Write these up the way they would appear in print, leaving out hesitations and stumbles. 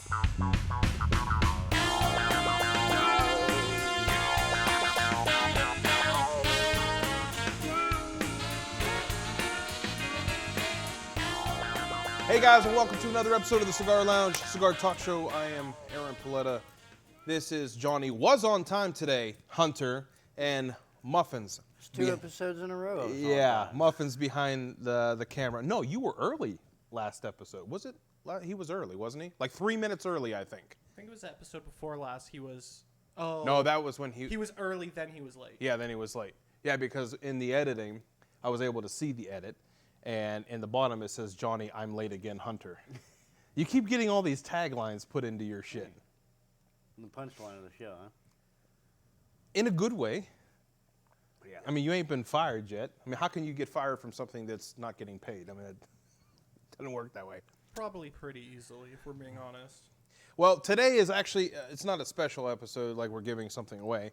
Hey guys, and welcome to another episode of the Cigar Lounge, Cigar Talk Show. I am Paoletta. This is Johnny. Was on time today, Hunter, and Muffins. It's two episodes in a row. Yeah, Muffins behind the camera. No, you were early last episode. Was it? He was early, wasn't he? Like 3 minutes early, I think. I think it was the episode before last. He was. Oh. No, that was when he was early. Then he was late. Yeah, then he was late. Yeah, because in the editing, I was able to see the edit. And in the bottom, it says, Johnny, I'm late again, Hunter. You keep getting all these taglines put into your shit. The punchline of the show, huh? In a good way. Yeah. I mean, you ain't been fired yet. I mean, how can you get fired from something that's not getting paid? I mean, it doesn't work that way. Probably pretty easily, if we're being honest. Well, today is actually, it's not a special episode like we're giving something away.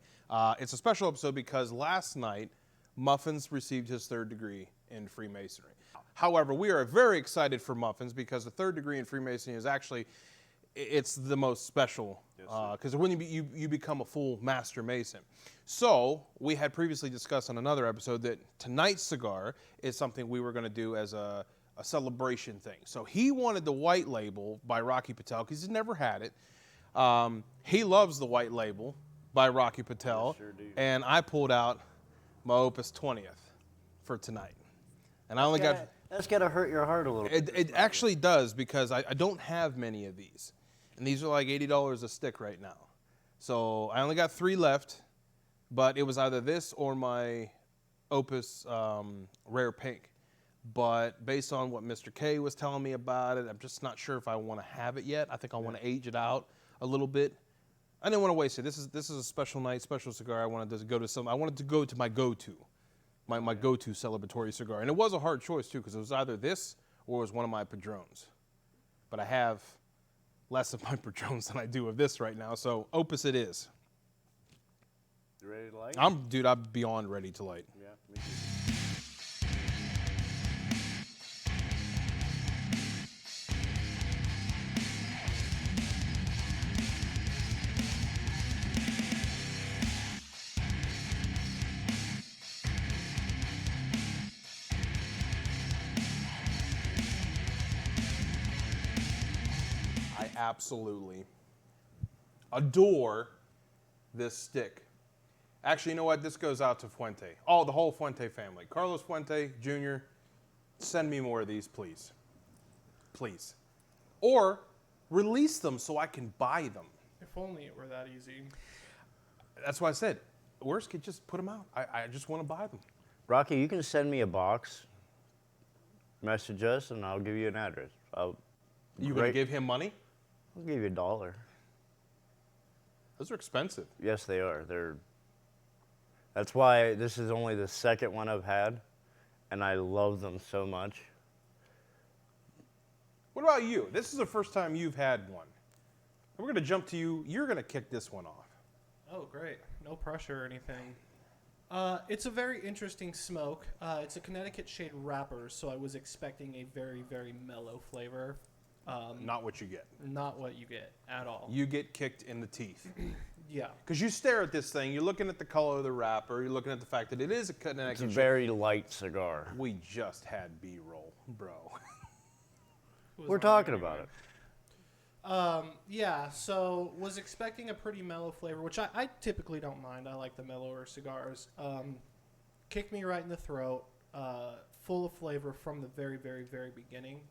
It's a special episode because last night, Muffins received his 3rd degree in Freemasonry. However, we are very excited for Muffins because the 3rd degree in Freemasonry is actually, it's the most special because when you become a full Master Mason. So we had previously discussed on another episode that tonight's cigar is something we were going to do as a celebration thing. So he wanted the white label by Rocky Patel because he's never had it. He loves the white label by Rocky Patel. Sure do. And I pulled out my Opus 20th for tonight. And I only got... That's got to hurt your heart a little bit. It actually does because I don't have many of these. And these are like $80 a stick right now. So I only got 3 left, but it was either this or my Opus Rare Pink. But based on what Mr. K was telling me about it, I'm just not sure if I want to have it yet. I think I want to age it out a little bit. I didn't want to waste it. This is a special night, special cigar. I wanted to go to my go-to. My go-to celebratory cigar. And it was a hard choice, too, because it was either this or it was one of my Padrones. But I have less of my Padrones than I do of this right now, so Opus it is. You ready to light? I'm beyond ready to light. Yeah, me too. Absolutely adore this stick. Actually, you know what? This goes out to Fuente. Oh, the whole Fuente family. Carlos Fuente Jr., send me more of these, please. Please. Or release them so I can buy them. If only it were that easy. That's why I said, worst could just put them out. I just want to buy them. Rocky, you can send me a box, message us, and I'll give you an address. You going to give him money? I'll give you $1. Those are expensive. Yes, they are. That's why this is only the 2nd one I've had, and I love them so much. What about you? This is the first time you've had one. We're going to jump to you. You're going to kick this one off. Oh, great. No pressure or anything. It's a very interesting smoke. It's a Connecticut shade wrapper, so I was expecting a very, very mellow flavor. Not what you get. Not what you get at all. You get kicked in the teeth. Yeah. Because you stare at this thing, you're looking at the color of the wrapper, you're looking at the fact that it is a Connecticut. It's a very light cigar. We just had B-roll, bro. We're talking about it. Yeah, so was expecting a pretty mellow flavor, which I typically don't mind. I like the mellower cigars. Kicked me right in the throat, full of flavor from the very, very, very beginning.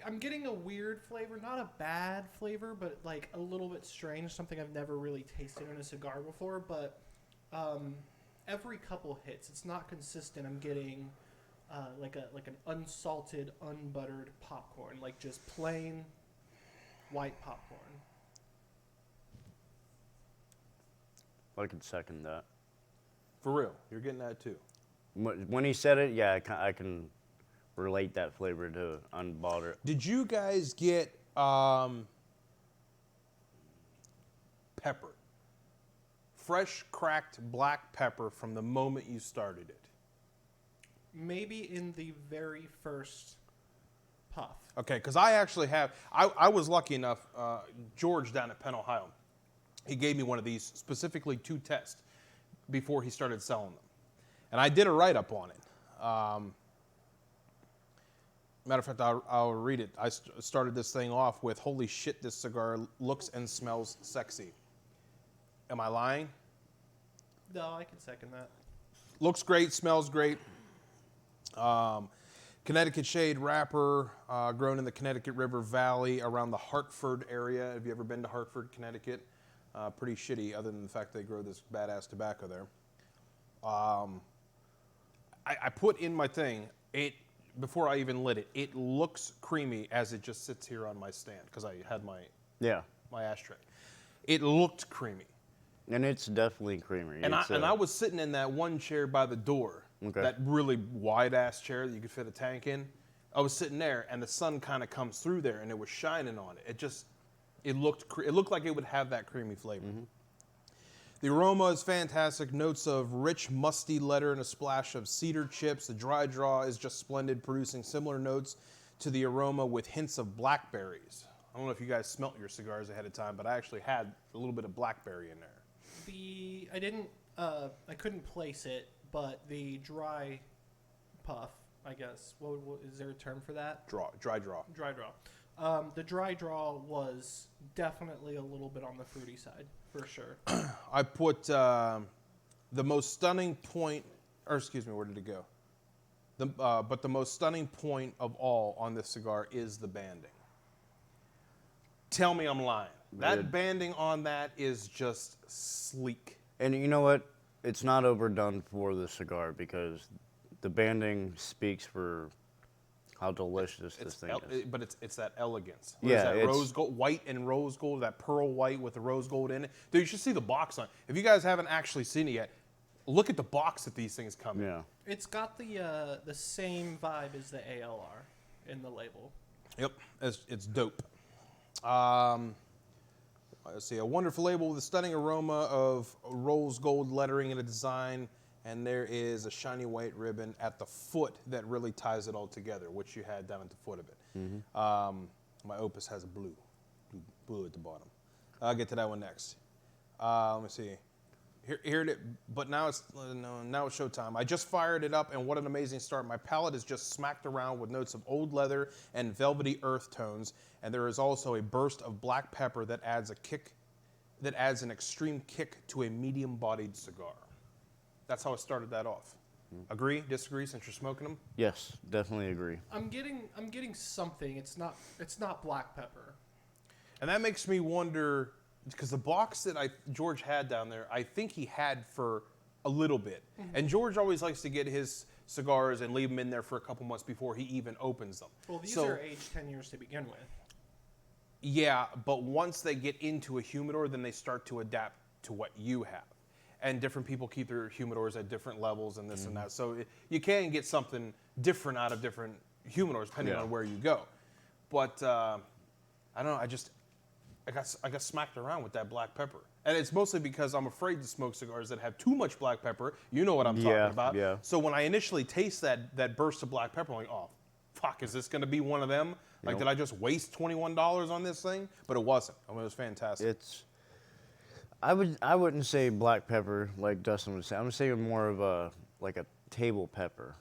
I'm getting a weird flavor, not a bad flavor, but like a little bit strange, something I've never really tasted in a cigar before, but every couple hits, it's not consistent. I'm getting like an unsalted, unbuttered popcorn, like just plain white popcorn. I can second that. For real, you're getting that too. When he said it, yeah, I can relate that flavor to unbuttered. Did you guys get pepper? Fresh cracked black pepper from the moment you started it? Maybe in the very first puff. Okay, because I actually have, I was lucky enough, George down at Penn, Ohio, he gave me one of these specifically to test before he started selling them. And I did a write-up on it. Matter of fact, I'll read it. I started this thing off with, holy shit, this cigar looks and smells sexy. Am I lying? No, I can second that. Looks great, smells great. Connecticut shade wrapper, grown in the Connecticut River Valley around the Hartford area. Have you ever been to Hartford, Connecticut? Pretty shitty, other than the fact they grow this badass tobacco there. I put in my thing, before I even lit it, it looks creamy as it just sits here on my stand, because I had my ashtray. It looked creamy. And it's definitely creamy. And I was sitting in that one chair by the door, that really wide-ass chair that you could fit a tank in. I was sitting there, and the sun kind of comes through there, and it was shining on it. It looked like it would have that creamy flavor. Mm-hmm. The aroma is fantastic. Notes of rich, musty leather and a splash of cedar chips. The dry draw is just splendid, producing similar notes to the aroma with hints of blackberries. I don't know if you guys smelt your cigars ahead of time, but I actually had a little bit of blackberry in there. I couldn't place it, but the dry puff, I guess. What is there a term for that? Dry draw. Dry draw. The dry draw was definitely a little bit on the fruity side, for sure. I put the most stunning point, or excuse me, where did it go? But the most stunning point of all on this cigar is the banding. Tell me I'm lying. That banding on that is just sleek. And you know what? It's not overdone for the cigar because the banding speaks for how delicious this thing is. But it's that elegance. Yeah, that rose gold, white and rose gold, that pearl white with the rose gold in it. Dude, you should see the box on it. If you guys haven't actually seen it yet, look at the box that these things come in. Yeah. It's got the same vibe as the ALR in the label. Yep, it's dope. Let's see, a wonderful label with a stunning aroma of rose gold lettering and a design, and there is a shiny white ribbon at the foot that really ties it all together, which you had down at the foot of it. Mm-hmm. My Opus has a blue at the bottom. I'll get to that one next. Let me see. Here it is, but now it's showtime. I just fired it up, and what an amazing start. My palate is just smacked around with notes of old leather and velvety earth tones, and there is also a burst of black pepper that adds an extreme kick to a medium-bodied cigar. That's how I started that off. Agree? Disagree? Since you're smoking them? Yes, definitely agree. I'm getting something. It's not black pepper. And that makes me wonder, because the box that George had down there, I think he had for a little bit. Mm-hmm. And George always likes to get his cigars and leave them in there for a couple months before he even opens them. Well, these are aged 10 years to begin with. Yeah, but once they get into a humidor, then they start to adapt to what you have. And different people keep their humidors at different levels and this and that. So you can get something different out of different humidors depending on where you go. But I don't know, I got smacked around with that black pepper. And it's mostly because I'm afraid to smoke cigars that have too much black pepper. You know what I'm talking about. Yeah. So when I initially taste that burst of black pepper, I'm like, oh, fuck, is this going to be one of them? Like, did I just waste $21 on this thing? But it wasn't. I mean, it was fantastic. I wouldn't say black pepper like Dustin would say. I'm saying more of a table pepper.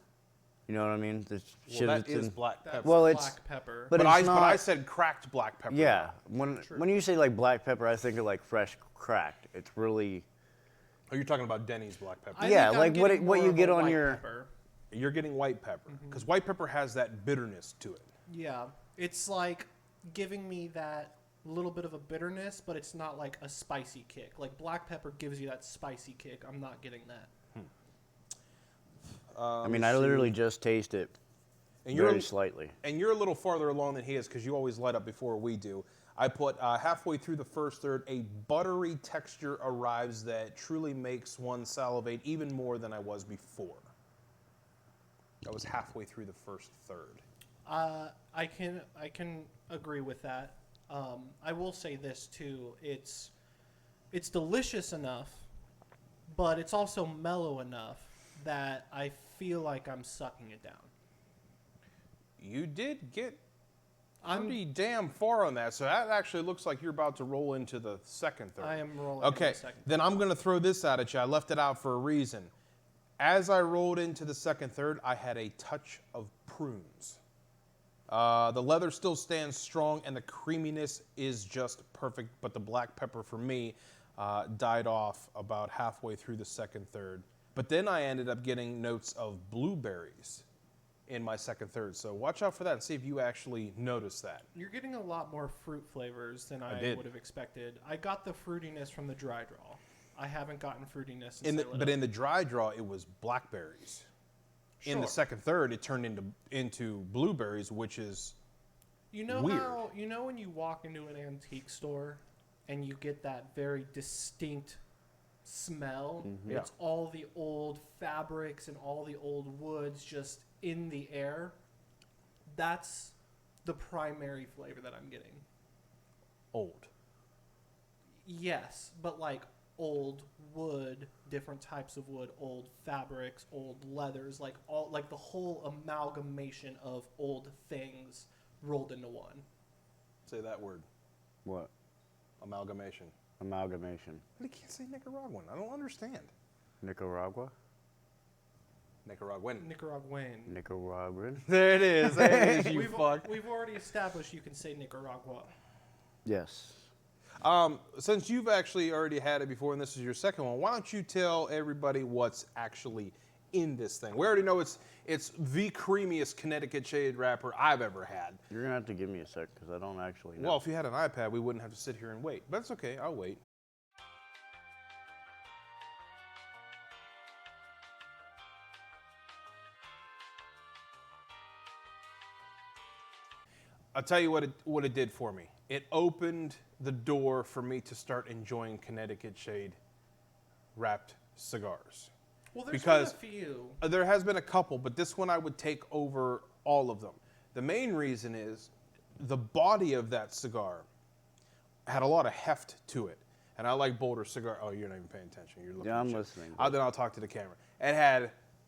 You know what I mean? That is black pepper. Well, it's black pepper. But I said cracked black pepper. Yeah. When you say like black pepper, I think of like fresh cracked. It's really. Oh, you're talking about Denny's black pepper. Yeah, like what you get on your. Pepper. You're getting white pepper because white pepper has that bitterness to it. Yeah, it's like giving me that little bit of a bitterness, but it's not like a spicy kick. Like black pepper gives you that spicy kick. I'm not getting that. I mean, I literally just taste it very slightly. And you're a little farther along than he is because you always light up before we do. I put halfway through the first third, a buttery texture arrives that truly makes one salivate even more than I was before. I was halfway through the first third. I can agree with that. I will say this too. It's delicious enough, but it's also mellow enough that I feel like I'm sucking it down. You did get I'm pretty damn far on that. So that actually looks like you're about to roll into the second third. I am rolling. Okay, into the second. then I'm going to throw this out at you. I left it out for a reason. As I rolled into the second third, I had a touch of prunes. The leather still stands strong, and the creaminess is just perfect, but the black pepper for me died off about halfway through the second third. But then I ended up getting notes of blueberries in my second third. So watch out for that and see if you actually notice that. You're getting a lot more fruit flavors than I did. would have expected. I got the fruitiness from the dry draw. I haven't gotten fruitiness. But in the dry draw, it was blackberries. In the Sure. second third, it turned into blueberries, which is weird. You know when you walk into an antique store and you get that very distinct smell? Yeah. It's all the old fabrics and all the old woods just in the air. That's the primary flavor that I'm getting. old. Yes, but like old wood, different types of wood, old fabrics, old leathers, like the whole amalgamation of old things rolled into one. Say that word. What? Amalgamation. Amalgamation. But he can't say Nicaraguan. I don't understand. Nicaragua? Nicaraguan. Nicaraguan. Nicaraguan? There it is. There it is, you fuck. We've already established you can say Nicaragua. Yes. Since you've actually already had it before and this is your second one, why don't you tell everybody what's actually in this thing? We already know it's the creamiest Connecticut shade wrapper I've ever had. You're going to have to give me a sec because I don't actually know. Well, if you had an iPad, we wouldn't have to sit here and wait. But it's okay. I'll wait. I'll tell you what it did for me. It opened the door for me to start enjoying Connecticut shade wrapped cigars. Well, there's Because been a few. There has been a couple, but this one I would take over all of them. The main reason is the body of that cigar had a lot of heft to it. And I like bolder cigar. Oh, you're not even paying attention. You're looking Yeah, at I'm shit. listening. Then I'll talk to the camera. It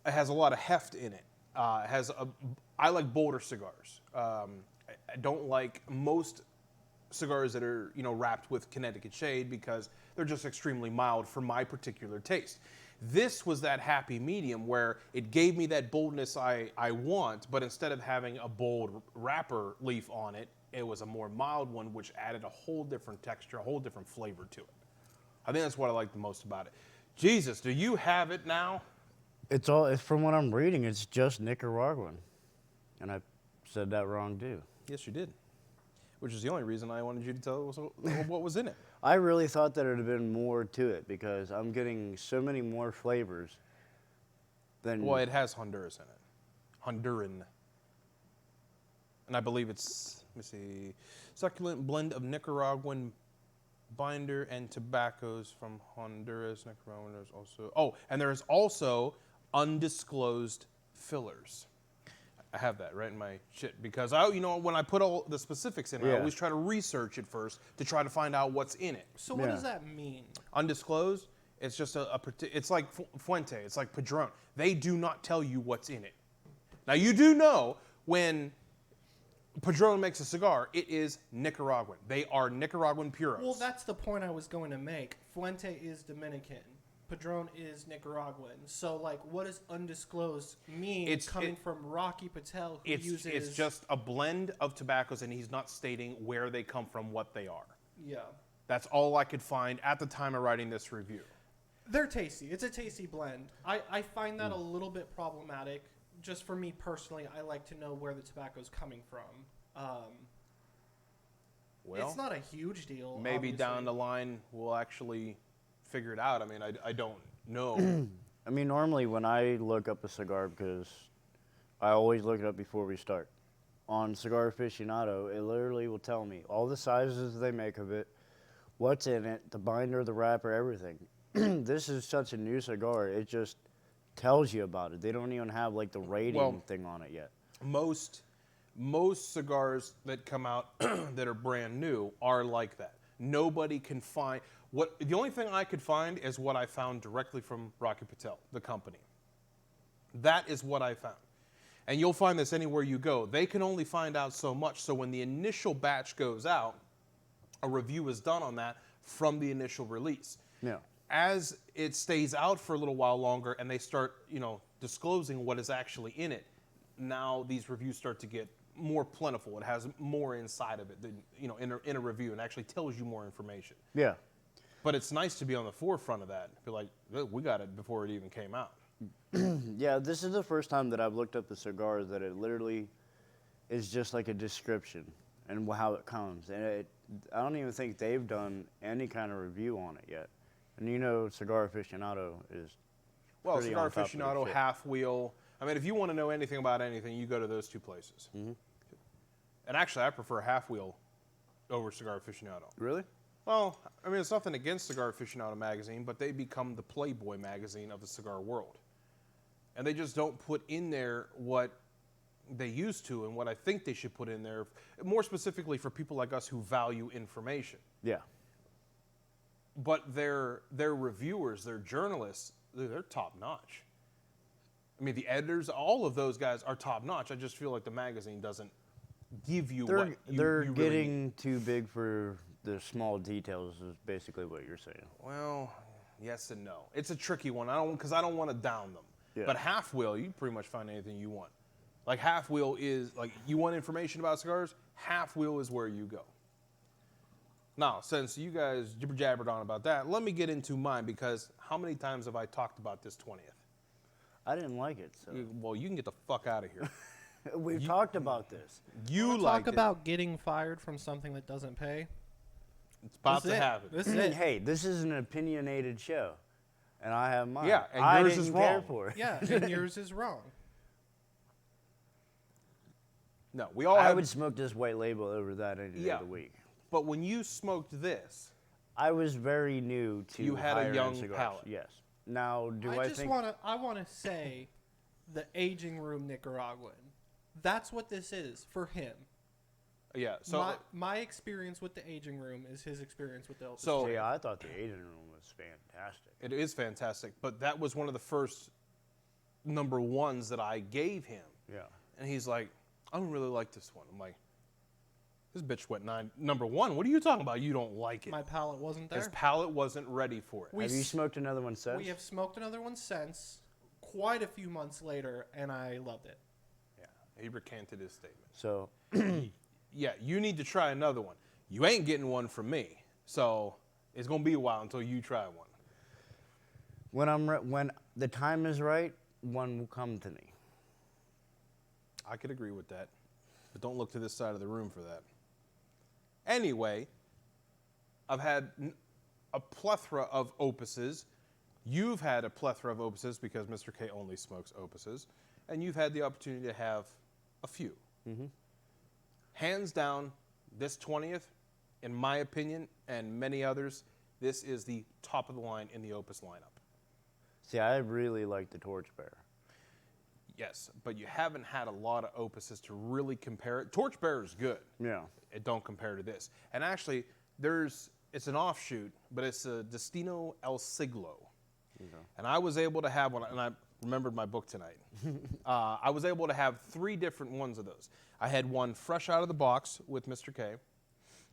has a lot of heft in it. I like bolder cigars. I don't like most cigars that are wrapped with Connecticut shade because they're just extremely mild for my particular taste. This was that happy medium where it gave me that boldness I want, but instead of having a bold wrapper leaf on it, it was a more mild one, which added a whole different texture, a whole different flavor to it. I think that's what I like the most about it. Jesus, do you have it now? It's from what I'm reading, it's just Nicaraguan. And I said that wrong too. Yes, you did. Which is the only reason I wanted you to tell us what was in it. I really thought that it would have been more to it because I'm getting so many more flavors than... Well, it has Honduras in it. Honduran. And I believe it's, let me see, succulent blend of Nicaraguan binder and tobaccos from Honduras. Nicaraguan is also, and there is also undisclosed fillers. I have that right in my shit because when I put all the specifics in, I always try to research it first to try to find out what's in it. So what does that mean? Undisclosed, it's just it's like Fuente, it's like Padron. They do not tell you what's in it. Now you do know when Padron makes a cigar, it is Nicaraguan. They are Nicaraguan puros. Well, that's the point I was going to make. Fuente is Dominican. Padron is Nicaraguan. So, what does undisclosed mean coming from Rocky Patel, who uses... It's just a blend of tobaccos, and he's not stating where they come from, what they are. Yeah. That's all I could find at the time of writing this review. They're tasty. It's a tasty blend. I find that a little bit problematic. Just for me personally, I like to know where the tobacco's coming from. Well, it's not a huge deal. Maybe obviously. down the line we'll actually figure it out. I mean, I don't know. I mean, normally when I look up a cigar, because I always look it up before we start, on Cigar Aficionado, it literally will tell me all the sizes they make of it, what's in it, the binder, the wrapper, everything. This is such a new cigar. It just tells you about it. They don't even have the rating thing on it yet. Most cigars that come out that are brand new are like that. Nobody can find the only thing I could find is what I found directly from Rocky Patel, the company. That is what I found. And you'll find this anywhere you go. They can only find out so much. So when the initial batch goes out, a review is done on that from the initial release. Yeah. As it stays out for a little while longer and they start, disclosing what is actually in it, now these reviews start to get more plentiful. It has more inside of it than, in a review, and actually tells you more information. Yeah. But it's nice to be on the forefront of that. Be like, look, we got it before it even came out. Yeah, this is the first time that I've looked up the cigars that it literally is just like a description and how it comes. And I don't even think they've done any kind of review on it yet. And Cigar Aficionado is Well, pretty Cigar on top of their Aficionado, shit. Half Wheel. I mean, if you want to know anything about anything, you go to those two places. Mm-hmm. And actually, I prefer Half Wheel over Cigar Aficionado. Really? Well, I mean, it's nothing against Cigar Aficionado magazine, but they become the Playboy magazine of the cigar world. And they just don't put in there what they used to and what I think they should put in there, more specifically for people like us who value information. Yeah. But their reviewers, their journalists, they're top notch. I mean, the editors, all of those guys are top notch. I just feel like the magazine doesn't give you what They're you really getting need. too big for the small details is basically what you're saying. Well, yes and no. It's a tricky one. I don't want to down them. Yeah. But Half Wheel, you can pretty much find anything you want. Like Half Wheel is like, you want information about cigars? Half Wheel is where you go. Now, since you guys jibber jabbered on about that, let me get into mine, because how many times have I talked about this 20th? I didn't like it. So Well, you can get the fuck out of here. we've talked about this. You Wanna like talk about getting fired from something that doesn't pay? It's about This to is it. happen. This is it. Hey, this is an opinionated show, and I have mine. Yeah, and I yours didn't is care wrong. for it. Yeah, and yours is wrong. No, we all I have. would smoke this white label over that any day of the week. But when you smoked this, I was very new to You had a higher-end young cigars. palate. Yes. Now, do I, I just think? want to say, the aging room Nicaraguan. That's what this is for him. yeah. So my experience with the aging room is his experience with the Opus. So- Yeah, I thought the aging room was fantastic. it is fantastic. But that was one of the first number ones that I gave him. Yeah. And he's like, I don't really like this one. I'm like, this bitch went number one. What are you talking about? You don't like it. my palate wasn't His there. palate wasn't ready for it. We Have you s- smoked another one since? We have smoked another one since, quite a few months later, and I loved it. Yeah. He recanted his statement. So, Yeah, you need to try another one. You ain't getting one from me. So it's going to be a while until you try one. when the time is right, one will come to me. I could agree with that. But don't look to this side of the room for that. Anyway, I've had a plethora of opuses. You've had a plethora of opuses because Mr. K only smokes opuses. And you've had the opportunity to have a few. Mm-hmm. Hands down, this 20th, in my opinion, and many others, this is the top of the line in the Opus lineup. See, I really like the Torchbearer. Yes, but you haven't had a lot of opuses to really compare it. Torchbearer is good. Yeah. It don't compare to this. And actually, it's an offshoot, but it's a Destino El Siglo. Okay. And I was able to have one, and I remembered my book tonight. I was able to have 3 different ones of those. I had one fresh out of the box with Mr. K.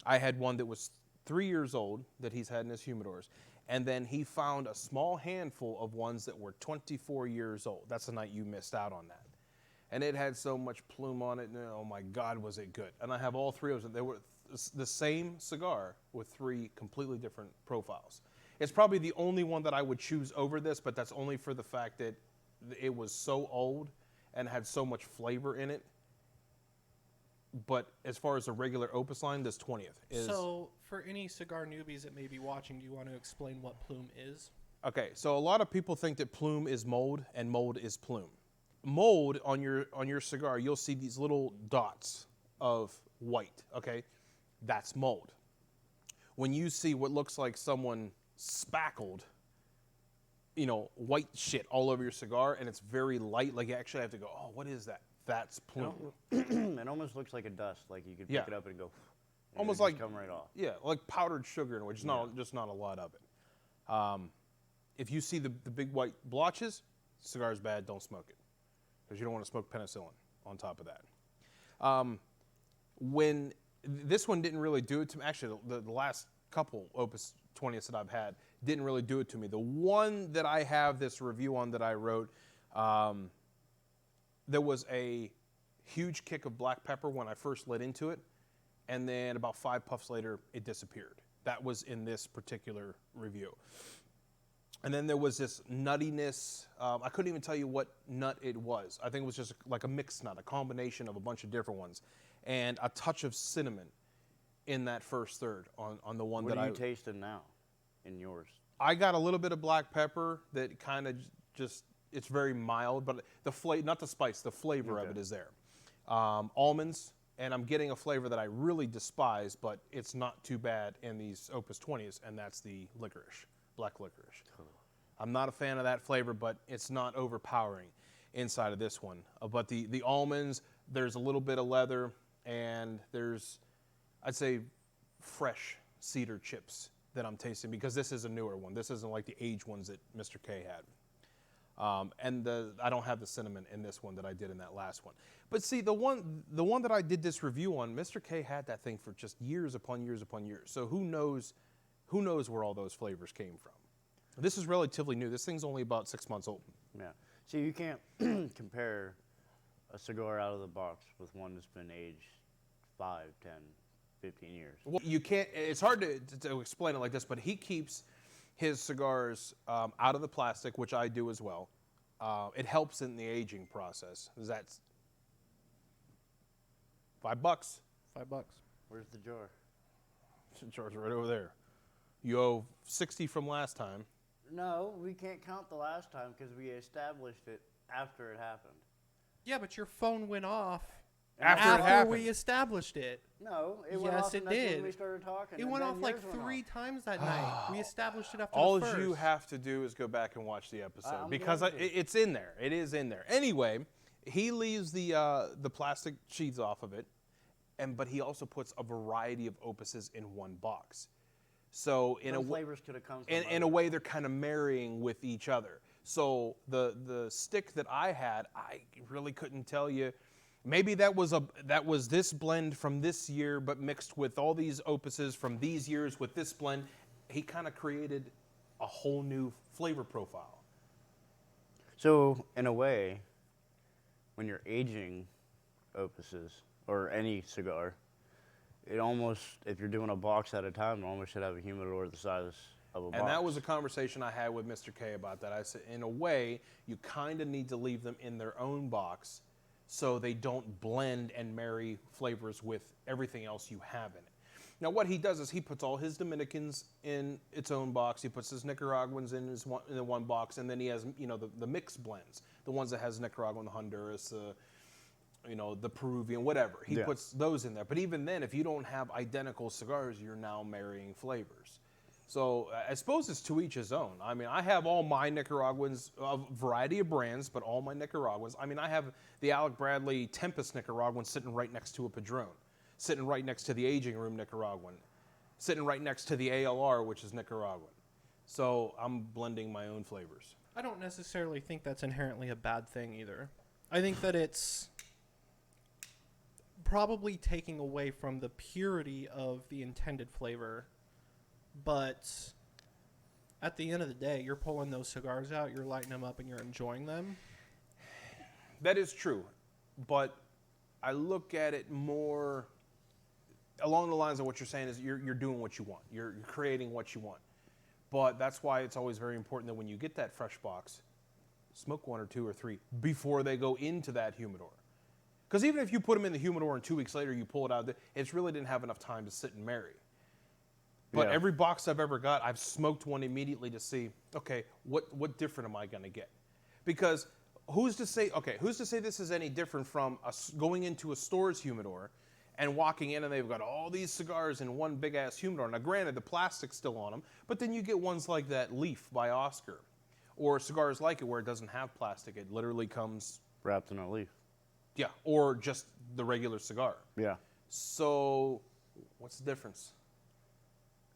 I had one that was 3 years old that he's had in his humidors. And then he found a small handful of ones that were 24 years old. That's the night you missed out on that. And it had so much plume on it, and oh my God, was it good. And I have all 3 of them. They were the same cigar with 3 completely different profiles. It's probably the only one that I would choose over this, but that's only for the fact that it was so old and had so much flavor in it. But as far as a regular Opus line, this 20th is... So, for any cigar newbies that may be watching, do you want to explain what plume is? Okay, so a lot of people think that plume is mold and mold is plume. Mold on your cigar, you'll see these little dots of white, okay? That's mold. When you see what looks like someone spackled, white shit all over your cigar and it's very light, like you actually have to go, oh, what is that? That's plume. It almost looks like a dust, like you could pick Yeah. it up and go. and Almost it would just like- come right off. Yeah, like powdered sugar, in which just not a lot of it. If you see the big white blotches, cigar's bad, don't smoke it. because you don't want to smoke penicillin on top of that. When this one didn't really do it to me, actually the last couple Opus 20th that I've had didn't really do it to me. The one that I have this review on that I wrote, there was a huge kick of black pepper when I first lit into it, and then about 5 puffs later, it disappeared. That was in this particular review. And then there was this nuttiness. I couldn't even tell you what nut it was. I think it was just like a mixed nut, a combination of a bunch of different ones, and a touch of cinnamon in that first third on the one What that are you tasting now in yours? I got a little bit of black pepper that kind of just, it's very mild, but the flavor, not the spice, the flavor of it is there. Almonds, and I'm getting a flavor that I really despise, but it's not too bad in these Opus 20s, and that's the licorice, black licorice. I'm not a fan of that flavor, but it's not overpowering inside of this one. But the almonds, there's a little bit of leather, and there's, I'd say, fresh cedar chips that I'm tasting, because this is a newer one. This isn't like the aged ones that Mr. K had. And I don't have the cinnamon in this one that I did in that last one. But see, the one that I did this review on, Mr. K had that thing for just years upon years upon years. So who knows where all those flavors came from. This is relatively new. This thing's only about 6 months old. Yeah. See, you can't compare a cigar out of the box with one that's been aged 5, 10, 15 years. Well, you can't, it's hard to explain it like this, but he keeps his cigars out of the plastic, which I do as well. It helps in the aging process. That's $5. $5. Where's the jar? The jar's right over there. You owe 60 from last time. No, we can't count the last time because we established it after it happened. Yeah, but your phone went off After it happened. we established it. No, it went Yes, off it and that's did. when we started talking. It and went then off like yours went 3 off. times that night. We established it after All the first. you have to do is go back and watch the episode I'm because going to. it's in there. It is in there. Anyway, he leaves the plastic sheaths off of it, but he also puts a variety of opuses in one box. So in Those a flavors could have come from in a way, they're kind of marrying with each other. So the stick that I had, I really couldn't tell you. Maybe that was this blend from this year, but mixed with all these opuses from these years with this blend. He kind of created a whole new flavor profile. So, in a way, when you're aging opuses, or any cigar, it almost, if you're doing a box at a time, it almost should have a humidor the size of a box. And that was a conversation I had with Mr. K about that. I said, in a way, you kind of need to leave them in their own box so they don't blend and marry flavors with everything else you have in it. Now, what he does is he puts all his Dominicans in its own box. He puts his Nicaraguans in the one box, and then he has, the mixed blends, the ones that has Nicaraguan, the Honduras, the Peruvian, whatever. He puts those in there. But even then, if you don't have identical cigars, you're now marrying flavors. So I suppose it's to each his own. I mean, I have all my Nicaraguans, a variety of brands, but all my Nicaraguans. I mean, I have the Alec Bradley Tempest Nicaraguan sitting right next to a Padron, sitting right next to the Aging Room Nicaraguan, sitting right next to the ALR, which is Nicaraguan. So I'm blending my own flavors. I don't necessarily think that's inherently a bad thing either. I think that it's probably taking away from the purity of the intended flavor, but at the end of the day, you're pulling those cigars out, you're lighting them up, and you're enjoying them. That is true, but I look at it more along the lines of what you're saying is you're doing what you want. You're creating what you want. But that's why it's always very important that when you get that fresh box, smoke 1 or 2 or 3 before they go into that humidor. Because even if you put them in the humidor and 2 weeks later you pull it out, it really didn't have enough time to sit and marry. But every box I've ever got, I've smoked one immediately to see, okay, what different am I going to get? Because who's to say this is any different from going into a store's humidor and walking in and they've got all these cigars in one big-ass humidor. Now, granted, the plastic's still on them, but then you get ones like that Leaf by Oscar or cigars like it where it doesn't have plastic. It literally comes wrapped in a leaf. Yeah, or just the regular cigar. Yeah. So what's the difference?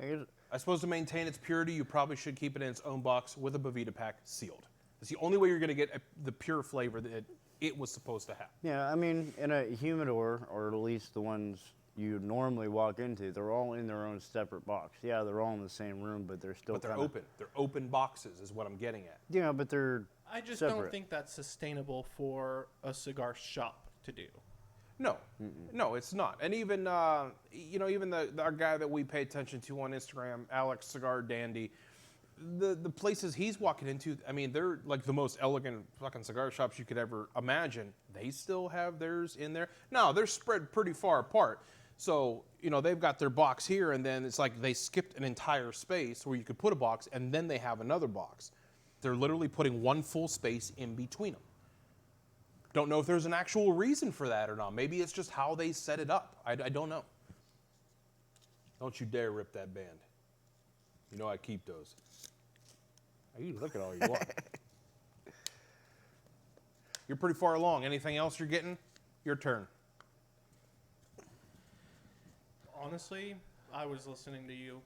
I suppose to maintain its purity, you probably should keep it in its own box with a Bovita pack sealed. It's the only way you're going to get the pure flavor that it was supposed to have. Yeah, I mean, in a humidor, or at least the ones you normally walk into, they're all in their own separate box. Yeah, they're all in the same room, but they're still But they're kinda, open. They're open boxes is what I'm getting at. Yeah, but they're I just separate. don't think that's sustainable for a cigar shop to do. No, no, it's not. And even even our guy that we pay attention to on Instagram, Alex Cigar Dandy, the places he's walking into, I mean, they're like the most elegant fucking cigar shops you could ever imagine. They still have theirs in there. Now they're spread pretty far apart, so they've got their box here, and then it's like they skipped an entire space where you could put a box, and then they have another box. They're literally putting one full space in between them. Don't know if there's an actual reason for that or not. Maybe it's just how they set it up. I don't know. Don't you dare rip that band. You know I keep those. You can look at all you want. You're pretty far along. Anything else you're getting? Your turn. Honestly, I was listening to you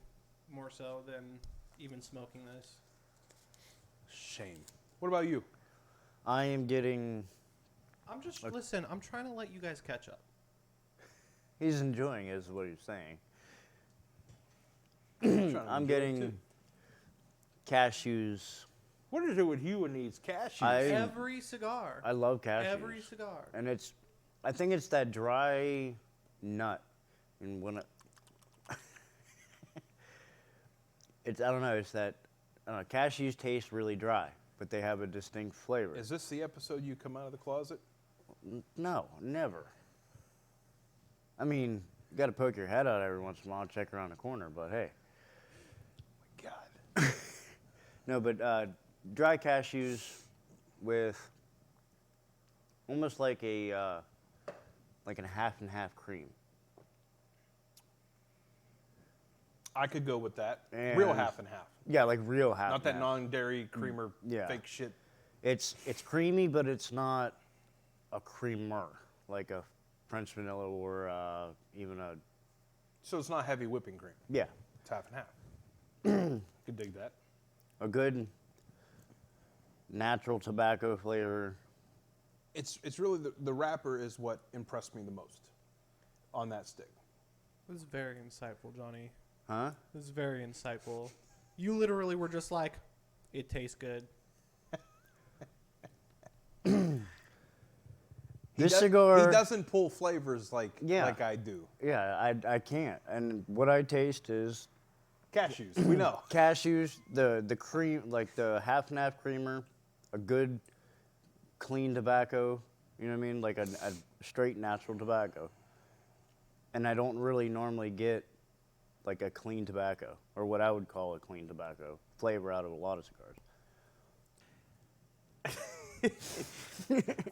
more so than even smoking this. Shame. What about you? I am getting. Listen, I'm trying to let you guys catch up. He's enjoying it, is what he's saying. I'm enjoy it getting too. cashews. What is it with you and these cashews? Every cigar. I love cashews. Every cigar. And I think it's that dry nut. And when I don't know, it's that, cashews taste really dry, but they have a distinct flavor. Is this the episode you come out of the closet? No, never. I mean, you got to poke your head out every once in a while, check around the corner, but hey. God. No, but dry cashews with almost like a half and half cream. I could go with that. And- Real half and half. Yeah, like real half. Not and that half. non-dairy creamer Yeah. fake shit. It's creamy, but it's not a creamer like a French vanilla or even a. So it's not heavy whipping cream. Yeah, It's half and half. Could dig that. a good natural tobacco flavor. It's really the wrapper is what impressed me the most on that stick. This is very insightful, Johnny. Huh? This is very insightful. You literally were just like, it tastes good. Cigar. He doesn't pull flavors like I do. Yeah, I can't. And what I taste is Cashews, we know. cashews, the cream, like the half and half creamer, a good clean tobacco. You know what I mean? Like a straight natural tobacco. And I don't really normally get like a clean tobacco, or what I would call a clean tobacco flavor out of a lot of cigars.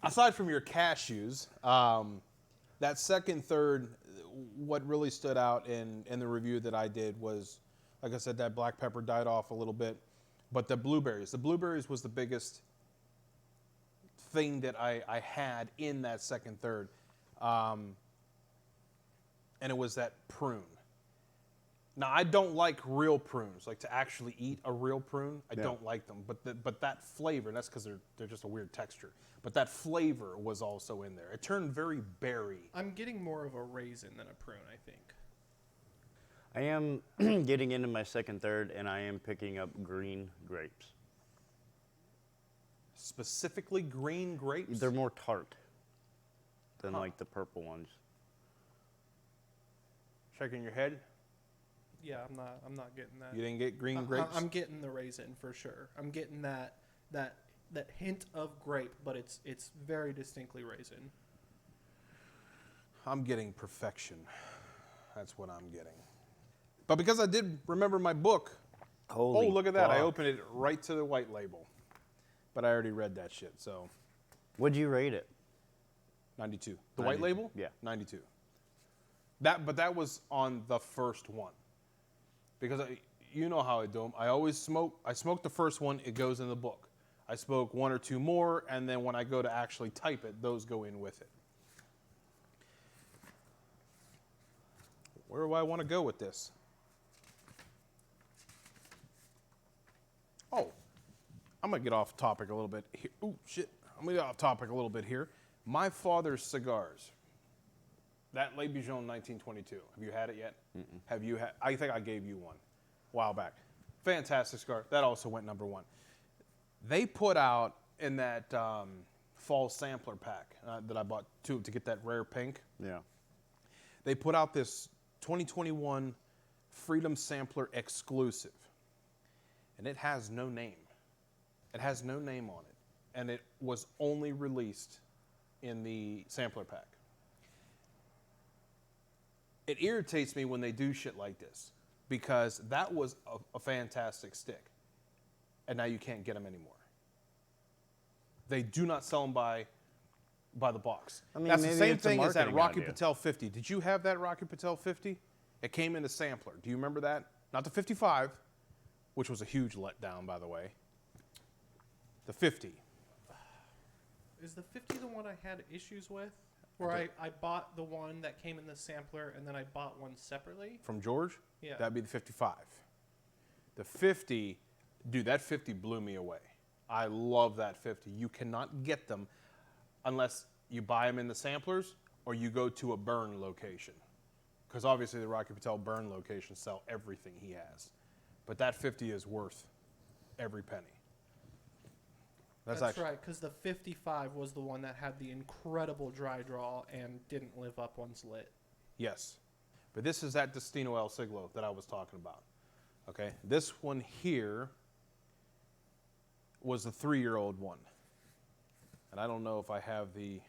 Aside from your cashews, that second third, what really stood out in the review that I did was, like I said, that black pepper died off a little bit, but the blueberries was the biggest thing that I had in that second third, and it was that prune. Now, I don't like real prunes, like to actually eat a real prune. I don't like them, but that flavor, and that's because they're just a weird texture, but that flavor was also in there. It turned very berry. I'm getting more of a raisin than a prune, I think. I am getting into my second third, and I am picking up green grapes. Specifically green grapes? They're more tart than like the purple ones. Shaking your head? Yeah, I'm not getting that. You didn't get green grapes? I'm getting the raisin for sure. I'm getting that hint of grape, but it's very distinctly raisin. I'm getting perfection. That's what I'm getting. But because I did remember my book, Holy look at that. I fuck. opened it right to the white label. But I already read that shit, so What'd you rate it? 92. The white 92, label? yeah. 92. But that was on the first one. Because you know how I do them. I always smoke. I smoke the first one, it goes in the book. I smoke one or two more, and then when I go to actually type it, those go in with it. Where do I want to go with this? Oh, I'm going to get off topic a little bit here. Ooh, shit. I'm going to get off topic a little bit here. My father's cigars, that Le Bijon 1922, have you had it yet? Mm-mm. Have you had? I think I gave you one a while back. Fantastic cigar. That also went number 1. They put out in that fall sampler pack that I bought to get that rare pink. Yeah. They put out this 2021 Freedom Sampler exclusive, and it has no name. It has no name on it, and it was only released in the sampler pack. It irritates me when they do shit like this, because that was a fantastic stick, and now you can't get them anymore. They do not sell them by the box. I mean, that's the maybe same it's a thing as that marketing Rocky idea. Patel 50. Did you have that Rocky Patel 50? It came in a sampler. Do you remember that? Not the 55, which was a huge letdown, by the way. The 50. Is the 50 the one I had issues with? Where I bought the one that came in the sampler and then I bought one separately? From George? Yeah. That'd be the 55. The 50, dude, that 50 blew me away. I love that 50. You cannot get them unless you buy them in the samplers or you go to a burn location. Because obviously the Rocky Patel burn locations sell everything he has. But that 50 is worth every penny. That's right, because the 55 was the one that had the incredible dry draw and didn't live up once lit. Yes. But this is that Destino El Siglo that I was talking about. Okay? This one here was the 3-year-old one. And I don't know if I have the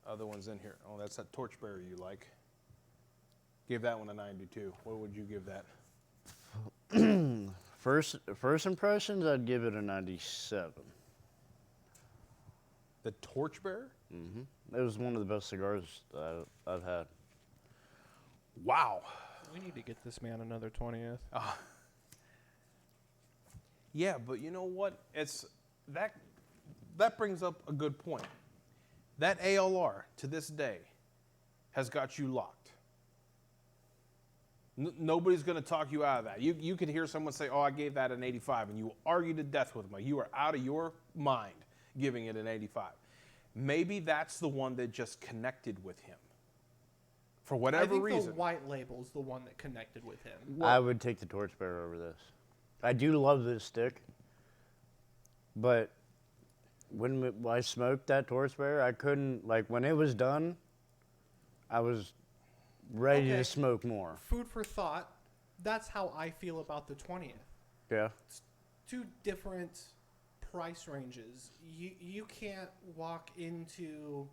other ones in here. Oh, that's that Torchbearer you like. Give that one a 92. What would you give that? First impressions, I'd give it a 97. The Torchbearer? Mm-hmm. It was one of the best cigars that I've had. Wow. We need to get this man another 20th. Yeah, but you know what? It's that brings up a good point. That ALR to this day has got you locked. Nobody's going to talk you out of that. You could hear someone say, "Oh, I gave that an 85," and you will argue to death with them. You are out of your mind giving it an 85. Maybe that's the one that just connected with him for whatever reason. I think the white label's the one that connected with him. I would take the Torchbearer over this. I do love this stick, but when I smoked that Torchbearer, I couldn't, like, when it was done, I was ready to smoke more. Food for thought. That's how I feel about the 20th. Yeah. It's 2 different price ranges. You can't walk into.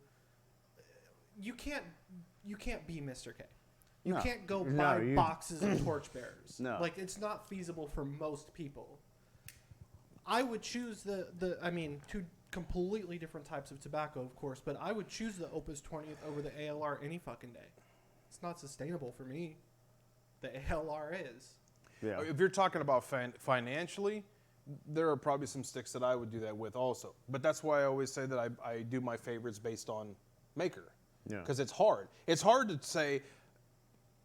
You can't be Mr. K. You can't go buy boxes of Torchbearers. No. Like, it's not feasible for most people. I would choose I mean, 2 completely different types of tobacco, of course, but I would choose the Opus 20th over the ALR any fucking day. It's not sustainable for me. The ALR is. Yeah. If you're talking about financially, there are probably some sticks that I would do that with also. But that's why I always say that I do my favorites based on maker. Yeah. Because it's hard. It's hard to say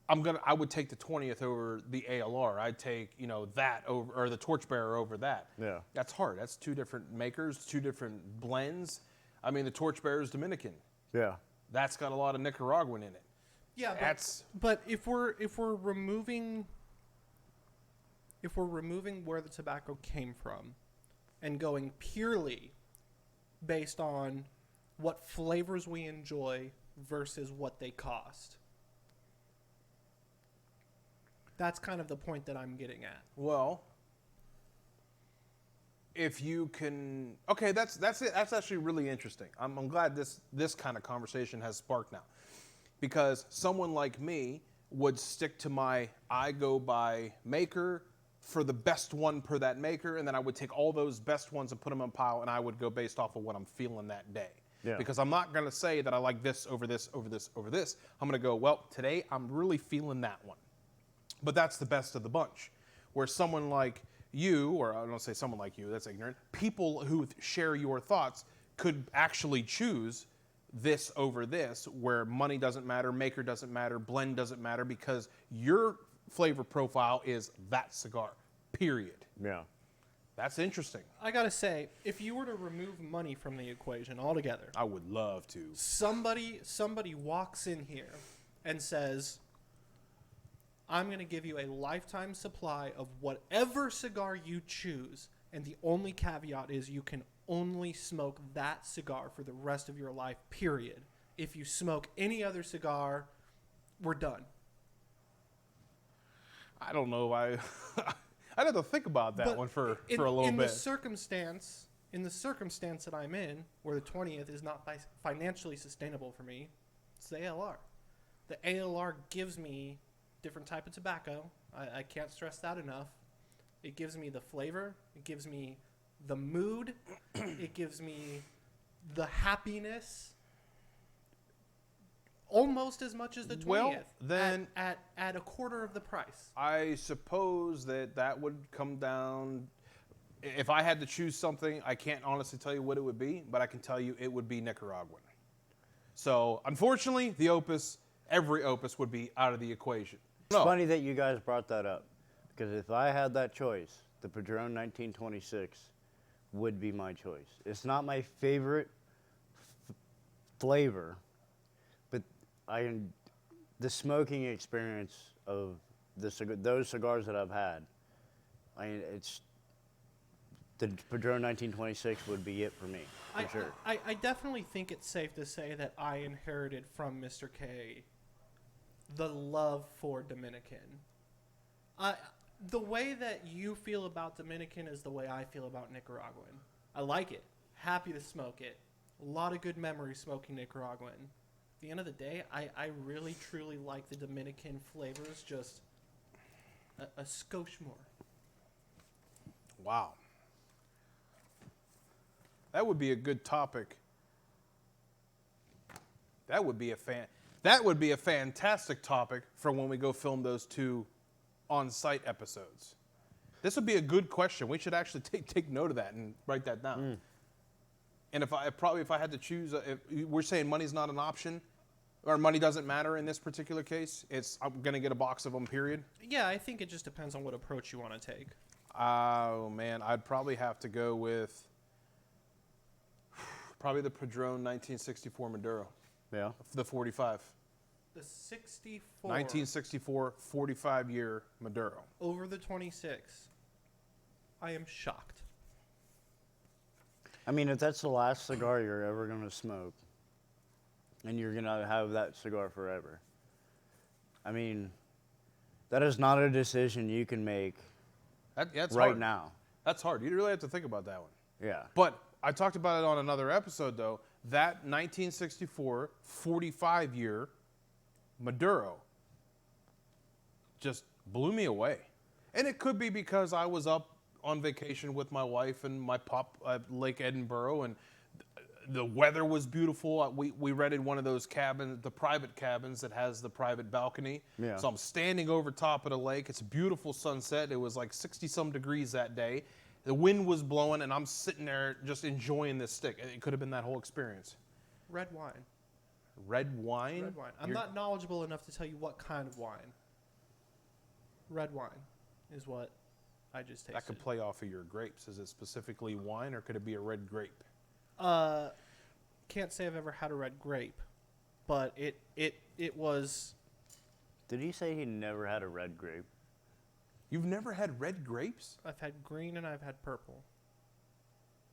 I would take the 20th over the ALR. I'd take, that over, or the Torchbearer over that. Yeah. That's hard. That's 2 different makers, 2 different blends. I mean, the Torchbearer is Dominican. Yeah. That's got a lot of Nicaraguan in it. Yeah, but if we're removing where the tobacco came from and going purely based on what flavors we enjoy versus what they cost, that's kind of the point that I'm getting at. Well, if you can, okay, that's it. That's actually really interesting. I'm glad this kind of conversation has sparked now, because someone like me would stick to I go by maker for the best one per that maker, and then I would take all those best ones and put them in a pile, and I would go based off of what I'm feeling that day. Yeah. Because I'm not going to say that I like this over this over this over this. I'm going to go, well, today I'm really feeling that one. But that's the best of the bunch. Where someone like you, or I don't say someone like you, that's ignorant, people who share your thoughts could actually choose this over this, where money doesn't matter, maker doesn't matter, blend doesn't matter, because your flavor profile is that cigar, period. Yeah. That's interesting. I gotta say, if you were to remove money from the equation altogether, I would love to. somebody walks in here and says, I'm going to give you a lifetime supply of whatever cigar you choose, and the only caveat is you can only smoke that cigar for the rest of your life, period. If you smoke any other cigar, we're done. I don't know. I'd have to think about that But one for a little in bit. the circumstance that I'm in, where the 20th is not financially sustainable for me, it's the ALR. The ALR gives me different type of tobacco. I can't stress that enough. It gives me the flavor. It gives me the mood. It gives me the happiness. Almost as much as the 20th. Well, then at a quarter of the price. I suppose that would come down. If I had to choose something, I can't honestly tell you what it would be, but I can tell you it would be Nicaraguan. So, unfortunately, the Opus, every Opus would be out of the equation. It's funny that you guys brought that up, because if I had that choice, the Padron 1926 would be my choice. It's not my favorite flavor, but the smoking experience of those cigars that I've had, it's the Padron 1926 would be it for me, for sure. I definitely think it's safe to say that I inherited from Mr. K the love for Dominican. The way that you feel about Dominican is the way I feel about Nicaraguan. I like it. Happy to smoke it. A lot of good memories smoking Nicaraguan. At the end of the day, I really, truly like the Dominican flavors just a skosh more. Wow. That would be a good topic. That would be a fantastic topic for when we go film those 2 on-site episodes. This would be a good question. We should actually take note of that and write that down. And if I had to choose, if we're saying money's not an option, or money doesn't matter in this particular case, I'm gonna get a box of them. Period. Yeah, I think it just depends on what approach you want to take. Oh man, I'd probably have to go with the Padron 1964 Maduro. Yeah. The 45. The 64 1964 45-year Maduro. over the 26. I am shocked. I mean, if that's the last cigar you're ever going to smoke, and you're going to have that cigar forever, I mean, that is not a decision you can make That's right hard. now. That's hard. You really have to think about that one. Yeah. But I talked about it on another episode, though. That 1964 45-year Maduro just blew me away. And it could be because I was up on vacation with my wife and my pop at Lake Edinburgh, and the weather was beautiful. We rented one of those cabins, the private cabins that has the private balcony. Yeah. So I'm standing over top of the lake. It's a beautiful sunset. It was like 60-some degrees that day. The wind was blowing, and I'm sitting there just enjoying this stick. It could have been that whole experience. Red wine. Red wine? Red wine. I'm not knowledgeable enough to tell you what kind of wine. Red wine is what I just tasted. That could play off of your grapes. Is it specifically wine, or could it be a red grape? Can't say I've ever had a red grape, but it was. Did he say he never had a red grape? You've never had red grapes? I've had green and I've had purple.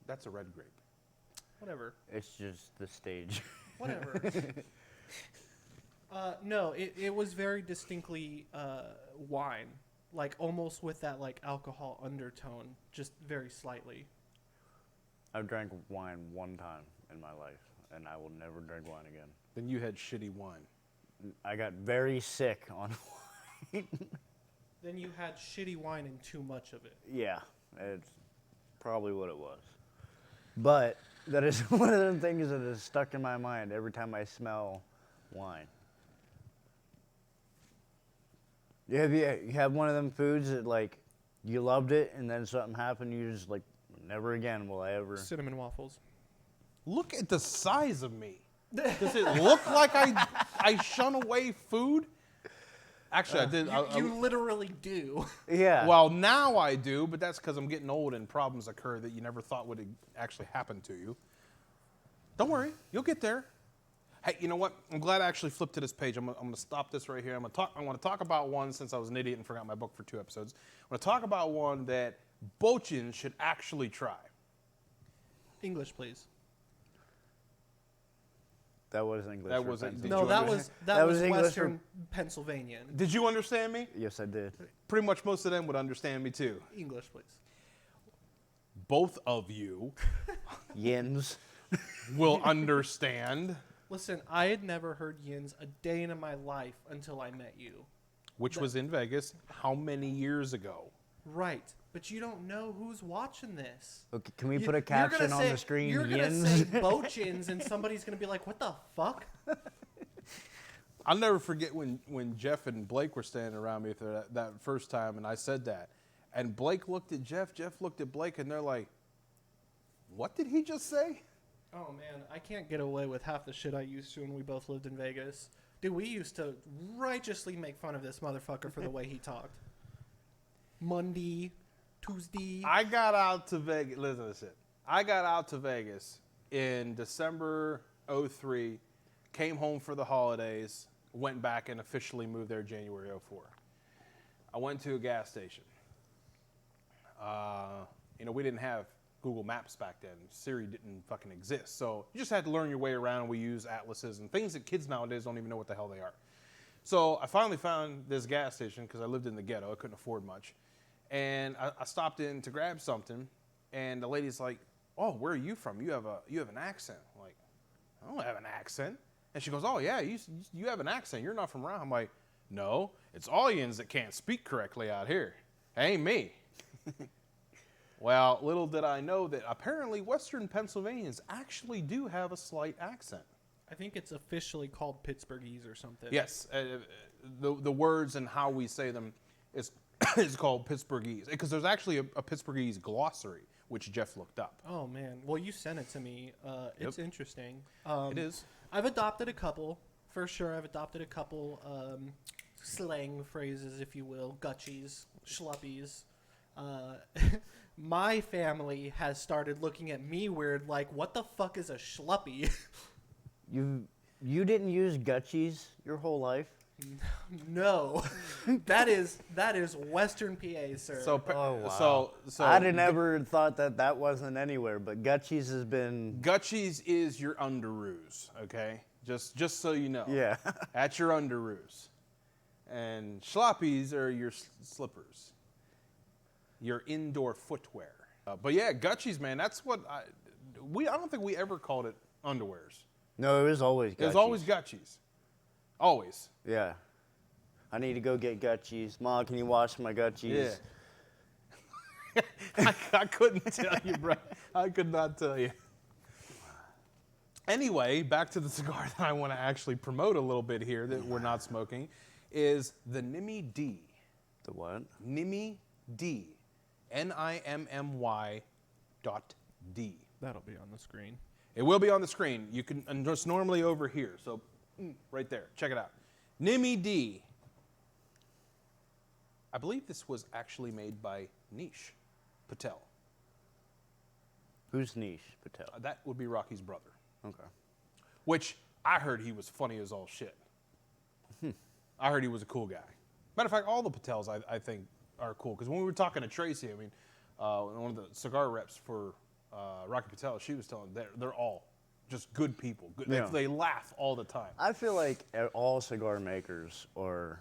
That's a red grape. Whatever. It's just the stage. Whatever. No, it was very distinctly wine, like almost with that like alcohol undertone, just very slightly. I've drank wine one time in my life, and I will never drink wine again. Then you had shitty wine. I got very sick on wine. Then you had shitty wine and too much of it. Yeah, it's probably what it was. But that is one of the things that is stuck in my mind every time I smell wine. You have one of them foods that, like, you loved it, and then something happened, you just, like, never again will I ever... Cinnamon waffles. Look at the size of me. Does it look like I shun away food? Actually, I did. You literally do. Yeah. Well, now I do, but that's because I'm getting old and problems occur that you never thought would actually happen to you. Don't worry, you'll get there. Hey, you know what? I'm glad I actually flipped to this page. I'm going to stop this right here. I want to talk about one, since I was an idiot and forgot my book for 2 episodes. I want to talk about one that Bochin should actually try. English, please. That was English. That wasn't. Pennsylvania. Did No, you that understand? was English Western Pennsylvania. Did you understand me? Yes, I did. Pretty much most of them would understand me too. English, please. Both of you Yins. will understand. Listen, I had never heard yins a day in my life until I met you. Which was in Vegas how many years ago? Right. But you don't know who's watching this. Okay, can we You- put a you're gonna caption on say- the screen? You're going to Yins. say Bochins, and somebody's going to be like, what the fuck? I'll never forget when Jeff and Blake were standing around me for that first time, and I said that. And Blake looked at Jeff looked at Blake, and they're like, what did he just say? Oh, man, I can't get away with half the shit I used to when we both lived in Vegas. Dude, we used to righteously make fun of this motherfucker for the way he talked. Monday, Tuesday. I got out to Vegas. Listen to this shit. I got out to Vegas in December 2003, came home for the holidays, went back and officially moved there January 2004. I went to a gas station. We didn't have Google Maps back then. Siri didn't fucking exist. So you just had to learn your way around. We use atlases and things that kids nowadays don't even know what the hell they are. So I finally found this gas station because I lived in the ghetto. I couldn't afford much. And I stopped in to grab something, and the lady's like, "Oh, where are you from? You have an accent." I'm like, "I don't have an accent." And she goes, "Oh yeah, you have an accent. You're not from around." I'm like, "No, it's all yins that can't speak correctly out here. It ain't me." Well, little did I know that apparently Western Pennsylvanians actually do have a slight accent. I think it's officially called Pittsburghese or something. Yes, the words and how we say them is called Pittsburghese, because there's actually a Pittsburghese glossary, which Jeff looked up. Oh, man. Well, you sent it to me. It's interesting. It is. I've adopted a couple. For sure, I've adopted a couple slang phrases, if you will. Gutchies, schluppies. My family has started looking at me weird, like, what the fuck is a schluppy? You didn't use Gutchies your whole life? No. that is Western PA, sir. So, Oh, wow. so I'd have never thought that wasn't anywhere, but Gutchies has been... Gutchies is your underoos, okay? Just so you know. Yeah. That's your underoos. And schloppies are your slippers. Your indoor footwear. But yeah, Gutchies, man, that's what I don't think we ever called it underwears. No, it was always Gutchies. It was always Gutchies. Always. Yeah. I need to go get Gutchies. Mom, can you wash my Gutchies? Yeah. I couldn't tell you, bro. I could not tell you. Anyway, back to the cigar that I want to actually promote a little bit here that we're not smoking is the Nimmy D. The what? Nimmy D. NIMMY.D. That'll be on the screen. It will be on the screen. You can, and it's normally over here. So, right there. Check it out. Nimmy D. I believe this was actually made by Nish Patel. Who's Nish Patel? That would be Rocky's brother. Okay. Which I heard he was funny as all shit. I heard he was a cool guy. Matter of fact, all the Patels I think are cool. Because when we were talking to Tracy, I mean, one of the cigar reps for Rocky Patel, she was telling they're all just good people. Good. Yeah. They laugh all the time. I feel like all cigar makers are...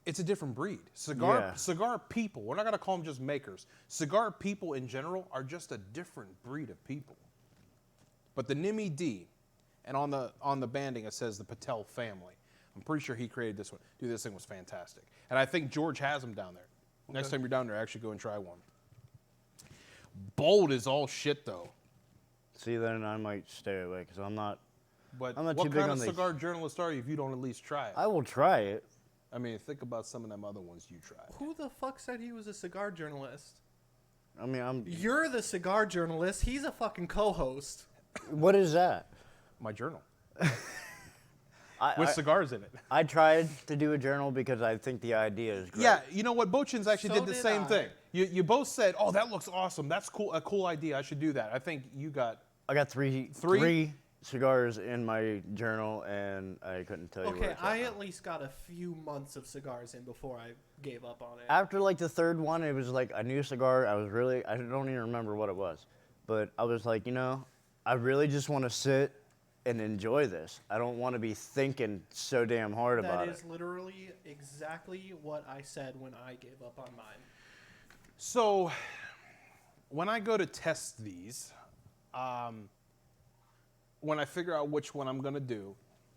It's a different breed. Yeah. Cigar people, we're not going to call them just makers. Cigar people in general are just a different breed of people. But the Nimmy D, and on the banding it says the Patel family. I'm pretty sure he created this one. Dude, this thing was fantastic. And I think George has them down there. Okay. Next time you're down there, actually go and try one. Bold is all shit, though. See, then I might stay away because I'm not But too what big kind on of the... cigar journalist are you if you don't at least try it? I will try it. I mean, think about some of them other ones you tried. Who the fuck said he was a cigar journalist? I mean, You're the cigar journalist. He's a fucking co-host. What is that? My journal. with cigars in it. I tried to do a journal because I think the idea is great. Yeah, you know what? Bochins actually So did the did same I. thing. You both said, "Oh, that looks awesome. That's cool. A cool idea. I should do that." I think you got. I got three cigars in my journal, and I couldn't tell you where Okay, it's at I now. at least got a few months of cigars in before I gave up on it. After like the third one, it was like a new cigar. I don't even remember what it was. But I was like, I really just want to sit and enjoy this. I don't want to be thinking so damn hard about That it. is literally exactly what I said when I gave up on mine. So, when I go to test these, when I figure out which one I'm going to do,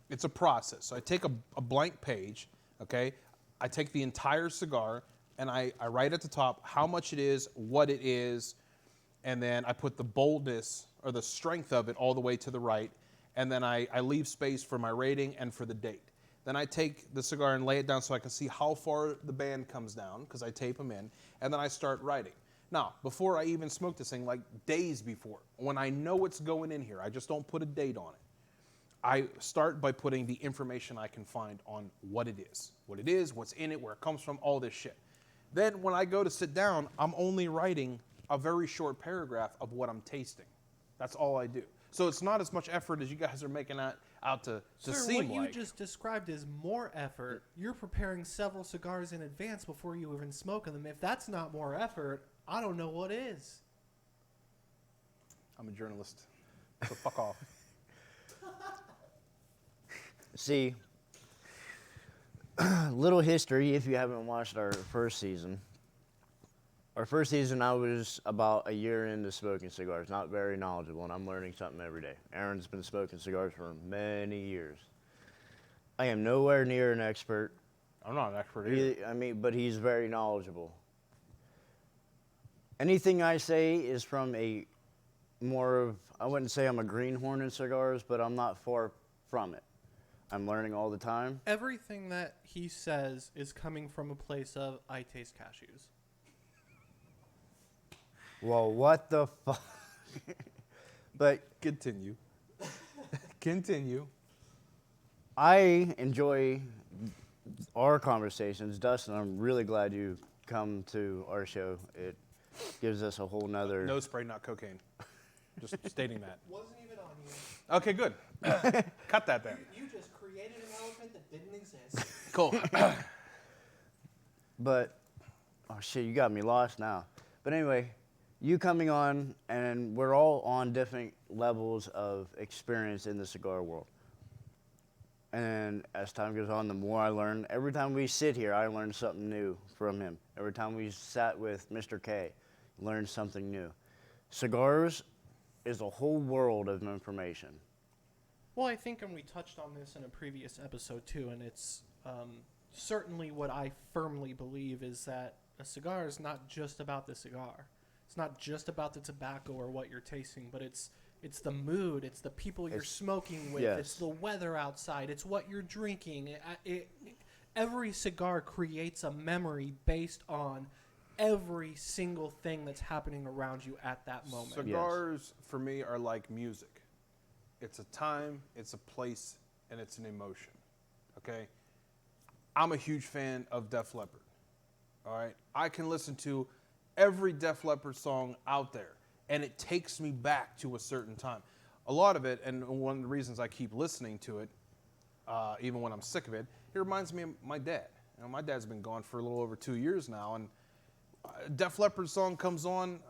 it's a process. So I take a blank page, okay? I take the entire cigar, and I write at the top how much it is, what it is, and then I put the boldness or the strength of it all the way to the right, and then I leave space for my rating and for the date. Then I take the cigar and lay it down so I can see how far the band comes down, because I tape them in, and then I start writing. Now, before I even smoke this thing, like days before, when I know it's going in here, I just don't put a date on it. I start by putting the information I can find on what it is, what's in it, where it comes from, all this shit. Then when I go to sit down, I'm only writing a very short paragraph of what I'm tasting. That's all I do. So it's not as much effort as you guys are making out to Sir, seem what like. you just described is more effort. You're preparing several cigars in advance before you even smoke them. If that's not more effort, I don't know what is. I'm a journalist, so fuck off. See, little history if you haven't watched our first season. Our first season, I was about a year into smoking cigars, not very knowledgeable, and I'm learning something every day. Aaron's been smoking cigars for many years. I am nowhere near an expert. I'm not an expert either. But he's very knowledgeable. Anything I say is from I wouldn't say I'm a greenhorn in cigars, but I'm not far from it. I'm learning all the time. Everything that he says is coming from a place of, I taste cashews. Well, what the fuck? But Continue. Continue. I enjoy our conversations. Dustin, I'm really glad you come to our show. It gives us a whole nother... No spray, not cocaine. Just stating that. Wasn't even on you. Okay, good. Cut that then. You just created an elephant that didn't exist. Cool. But, oh shit, you got me lost now. But anyway, you coming on, and we're all on different levels of experience in the cigar world. And as time goes on, the more I learn. Every time we sit here, I learn something new from him. Every time we sat with Mr. K, learn something new. Cigars is a whole world of information. Well, I think, and we touched on this in a previous episode too, and it's certainly what I firmly believe is that a cigar is not just about the cigar. It's not just about the tobacco or what you're tasting, but it's the mood, it's the people you're smoking with, yes. it's the weather outside, it's what you're drinking. Every cigar creates a memory based on every single thing that's happening around you at that moment. Cigars, for me, are like music. It's a time, it's a place, and it's an emotion. Okay? I'm a huge fan of Def Leppard. All right? I can listen to every Def Leppard song out there, and it takes me back to a certain time. A lot of it, and one of the reasons I keep listening to it, even when I'm sick of it, it reminds me of my dad. My dad's been gone for a little over 2 years now, and a Def Leppard song comes on,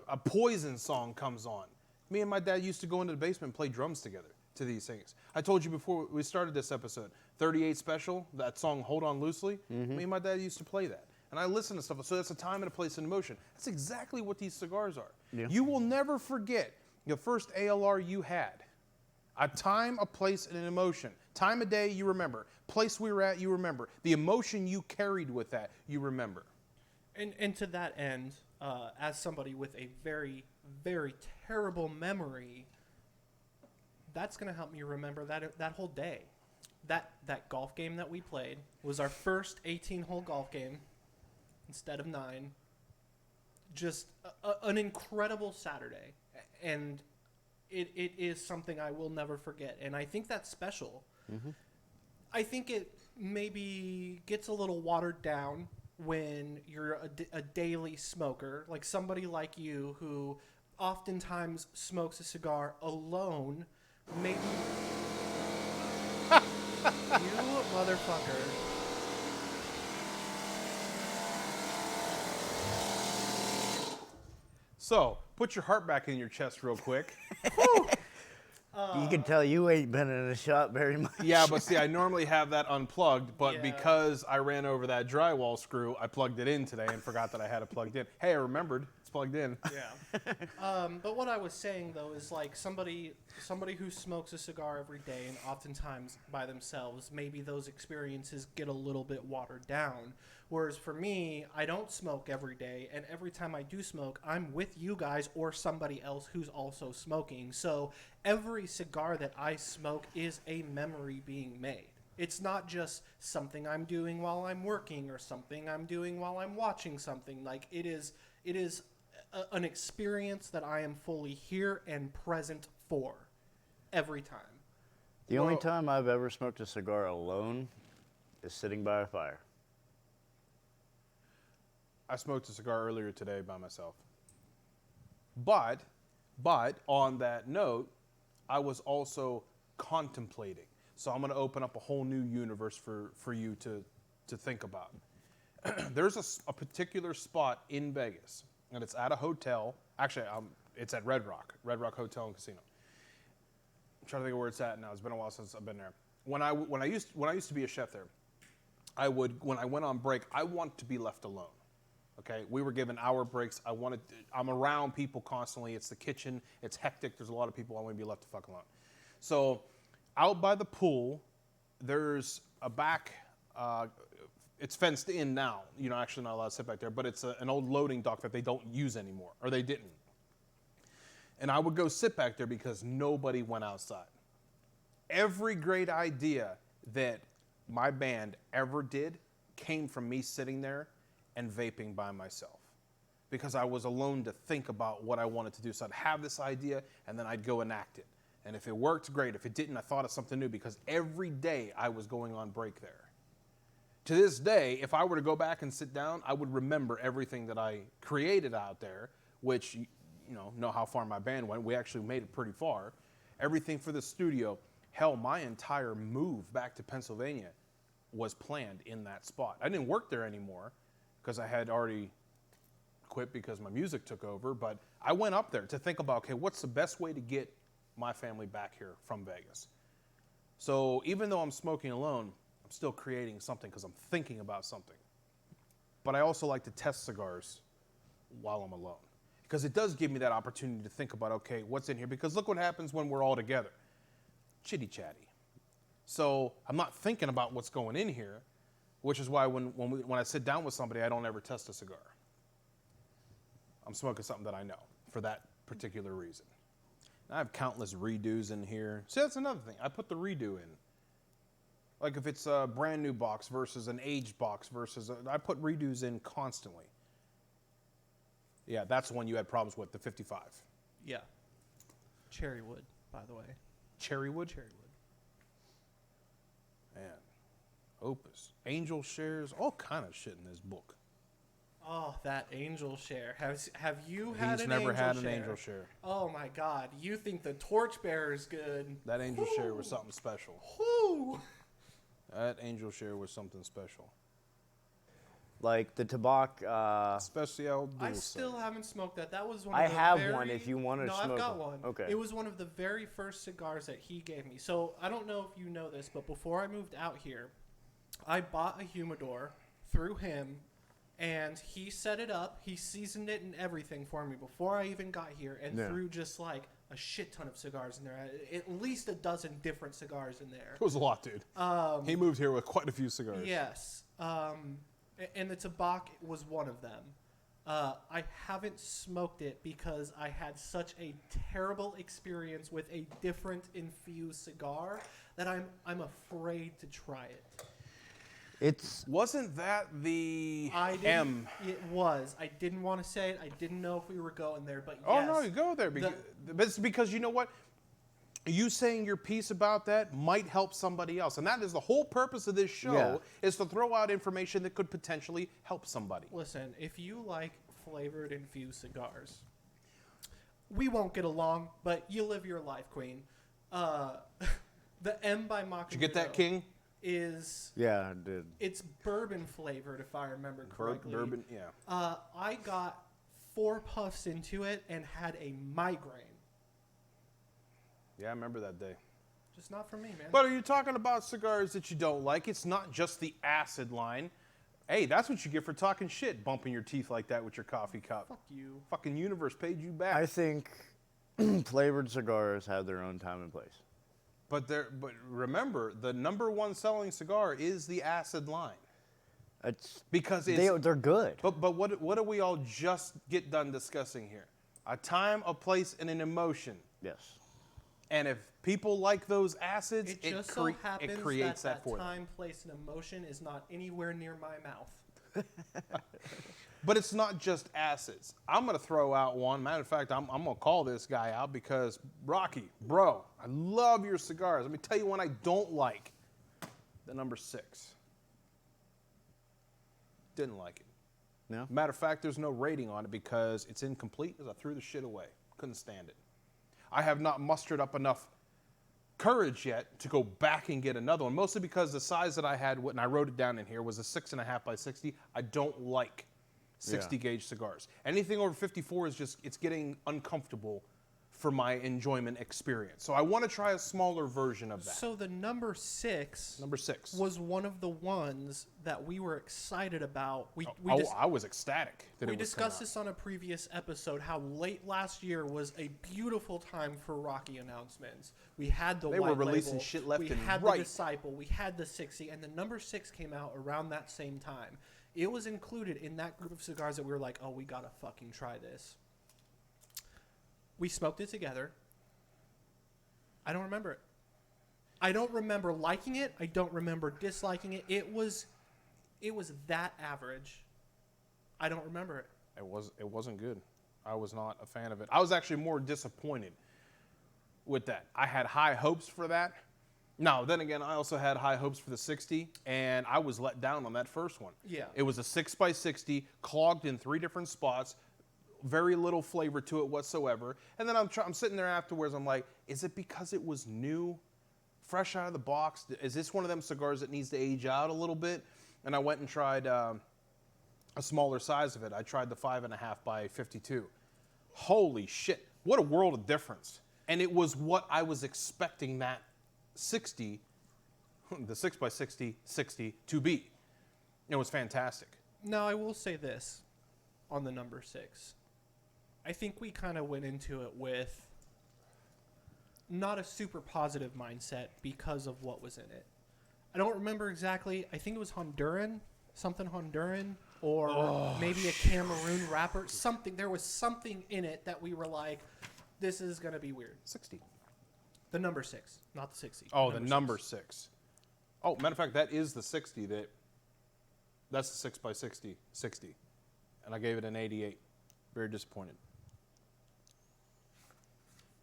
a Poison song comes on. Me and my dad used to go into the basement and play drums together to these things. I told you before we started this episode, 38 Special, that song Hold On Loosely, me and my dad used to play that. And I listen to stuff, so that's a time and a place and emotion. That's exactly what these cigars are. Yeah. You will never forget the first ALR you had. A time, a place, and an emotion. Time of day, you remember. Place we were at, you remember. The emotion you carried with that, you remember. And to that end, as somebody with a very, very terrible memory, that's going to help me remember that whole day. That golf game that we played was our first 18-hole golf game instead of 9. Just an incredible Saturday. And it is something I will never forget. And I think that's special. I think it maybe gets a little watered down when you're a daily smoker, like somebody like you who oftentimes smokes a cigar alone. Maybe you motherfucker. So, put your heart back in your chest real quick. You can tell you ain't been in a shop very much. Yeah, but see, I normally have that unplugged, but Yeah. because I ran over that drywall screw, I plugged it in today and forgot that I had it plugged in. Hey, I remembered. It's plugged in. Yeah. But what I was saying though is like somebody who smokes a cigar every day and oftentimes by themselves, maybe those experiences get a little bit watered down. Whereas for me, I don't smoke every day, and every time I do smoke, I'm with you guys or somebody else who's also smoking. So every cigar that I smoke is a memory being made. It's not just something I'm doing while I'm working or something I'm doing while I'm watching something. Like it is an experience that I am fully here and present for every time. The only time I've ever smoked a cigar alone is sitting by a fire. I smoked a cigar earlier today by myself. But on that note, I was also contemplating. So I'm going to open up a whole new universe for you to think about. There's a particular spot in Vegas, and it's at a hotel. Actually, it's at Red Rock Hotel and Casino. I'm trying to think of where it's at now. It's been a while since I've been there. When I used to be a chef there, when I went on break, I wanted to be left alone. Okay, we were given hour breaks. I'm around people constantly. It's the kitchen. It's hectic. There's a lot of people. I want to be left the fuck alone. So, out by the pool, there's a back. It's fenced in now. You're not actually not allowed to sit back there, but it's an old loading dock that they don't use anymore, or they didn't. And I would go sit back there because nobody went outside. Every great idea that my band ever did came from me sitting there and vaping by myself, because I was alone to think about what I wanted to do. So I'd have this idea and then I'd go enact it. And if it worked, great. If it didn't, I thought of something new, because every day I was going on break there. To this day, if I were to go back and sit down, I would remember everything that I created out there, which, you know how far my band went. We actually made it pretty far. Everything for the studio. Hell, my entire move back to Pennsylvania was planned in that spot. I didn't work there anymore, because I had already quit because my music took over, but I went up there to think about, okay, what's the best way to get my family back here from Vegas? So even though I'm smoking alone, I'm still creating something because I'm thinking about something. But I also like to test cigars while I'm alone, because it does give me that opportunity to think about, okay, what's in here? Because look what happens when we're all together. Chitty-chatty. So I'm not thinking about what's going in here, which is why when I sit down with somebody, I don't ever test a cigar. I'm smoking something that I know for that particular reason. And I have countless redos in here. See, that's another thing. I put the redo in. Like if it's a brand new box versus an aged box I put redos in constantly. Yeah, that's the one you had problems with, the 55. Yeah. Cherry wood, by the way. Cherry wood? Cherry wood. Man. Opus. Angel shares, all kind of shit in this book. Oh, that angel share. Have you had He's an never angel had an share? angel share. Oh my God. You think the torchbearer is good. That angel share was something special. Whoo! That angel share was something special. Like the tobacco. Especial I dulce. still haven't smoked that. That was one I of the have very... one if you want to no, smoke I've got it. one. Okay. It was one of the very first cigars that he gave me. So I don't know if you know this, but before I moved out here, I bought a humidor through him, and he set it up. He seasoned it and everything for me before I even got here, and threw just like a shit ton of cigars in there. At least a dozen different cigars in there. It was a lot, dude. He moved here with quite a few cigars. Yes. And the tobacco was one of them. I haven't smoked it because I had such a terrible experience with a different infused cigar that I'm afraid to try it. Wasn't that the M? It was. I didn't want to say it. I didn't know if we were going there, but yes. Oh no, you go there. But it's because you know what? you saying your piece about that might help somebody else. And that is the whole purpose of this show, Yeah. is to throw out information that could potentially help somebody. Listen, if you like flavored infused cigars, we won't get along, but you live your life, Queen. The M by Macanudo. Did you get that, King? Yeah, I did. It's bourbon flavored, if I remember correctly. Bourbon, yeah. I got 4 puffs into it and had a migraine. Yeah, I remember that day. Just not for me, man. But are you talking about cigars that you don't like? It's not just the acid line. Hey, that's what you get for talking shit, bumping your teeth like that with your coffee cup. Fuck you. Fucking universe paid you back. I think flavored cigars have their own time and place. But remember, the #1 selling cigar is the acid line. It's Because it's... they're good. But what do we all just get done discussing here? A time, a place, and an emotion. Yes. And if people like those acids, It just so happens it creates that for them. time, place, and emotion is not anywhere near my mouth. But it's not just acids. I'm going to throw out one. Matter of fact, I'm going to call this guy out because, Rocky, bro, I love your cigars. Let me tell you one I don't like. The #6. Didn't like it. No? Matter of fact, there's no rating on it because it's incomplete because I threw the shit away. Couldn't stand it. I have not mustered up enough courage yet to go back and get another one, mostly because the size that I had, and I wrote it down in here, was a 6.5 by 60. I don't like 60 gauge cigars. Anything over 54 is just, it's getting uncomfortable for my enjoyment experience. So I want to try a smaller version of that. So the #6 #6. was one of the ones that we were excited about. I was ecstatic that we it was discussed coming out. this on a previous episode, how late last year was a beautiful time for Rocky announcements. We had the They white were releasing label, shit left we and had right. the Disciple, we had the 60, and the #6 came out around that same time. It was included in that group of cigars that we were like, oh, we gotta fucking try this. We smoked it together. I don't remember it. I don't remember liking it. I don't remember disliking it. It was that average. I don't remember it. It wasn't good. I was not a fan of it. I was actually more disappointed with that. I had high hopes for that. Now, then again, I also had high hopes for the 60, and I was let down on that first one. Yeah. It was a 6 by 60, clogged in 3 different spots, very little flavor to it whatsoever. And then I'm sitting there afterwards, I'm like, is it because it was new, fresh out of the box? Is this one of them cigars that needs to age out a little bit? And I went and tried a smaller size of it. I tried the 5.5 by 52. Holy shit, what a world of difference. And it was what I was expecting that 60, the 6 by 60 to be. It was fantastic. Now, I will say this on the #6. I think we kind of went into it with not a super positive mindset because of what was in it. I don't remember exactly. I think it was Honduran, or maybe a Cameroon wrapper. Something. There was something in it that we were like, this is going to be weird. 60. The #6, not the 60. Oh, the #6. Oh, matter of fact, that is the 60. That's the 6 by 60. And I gave it an 88. Very disappointed.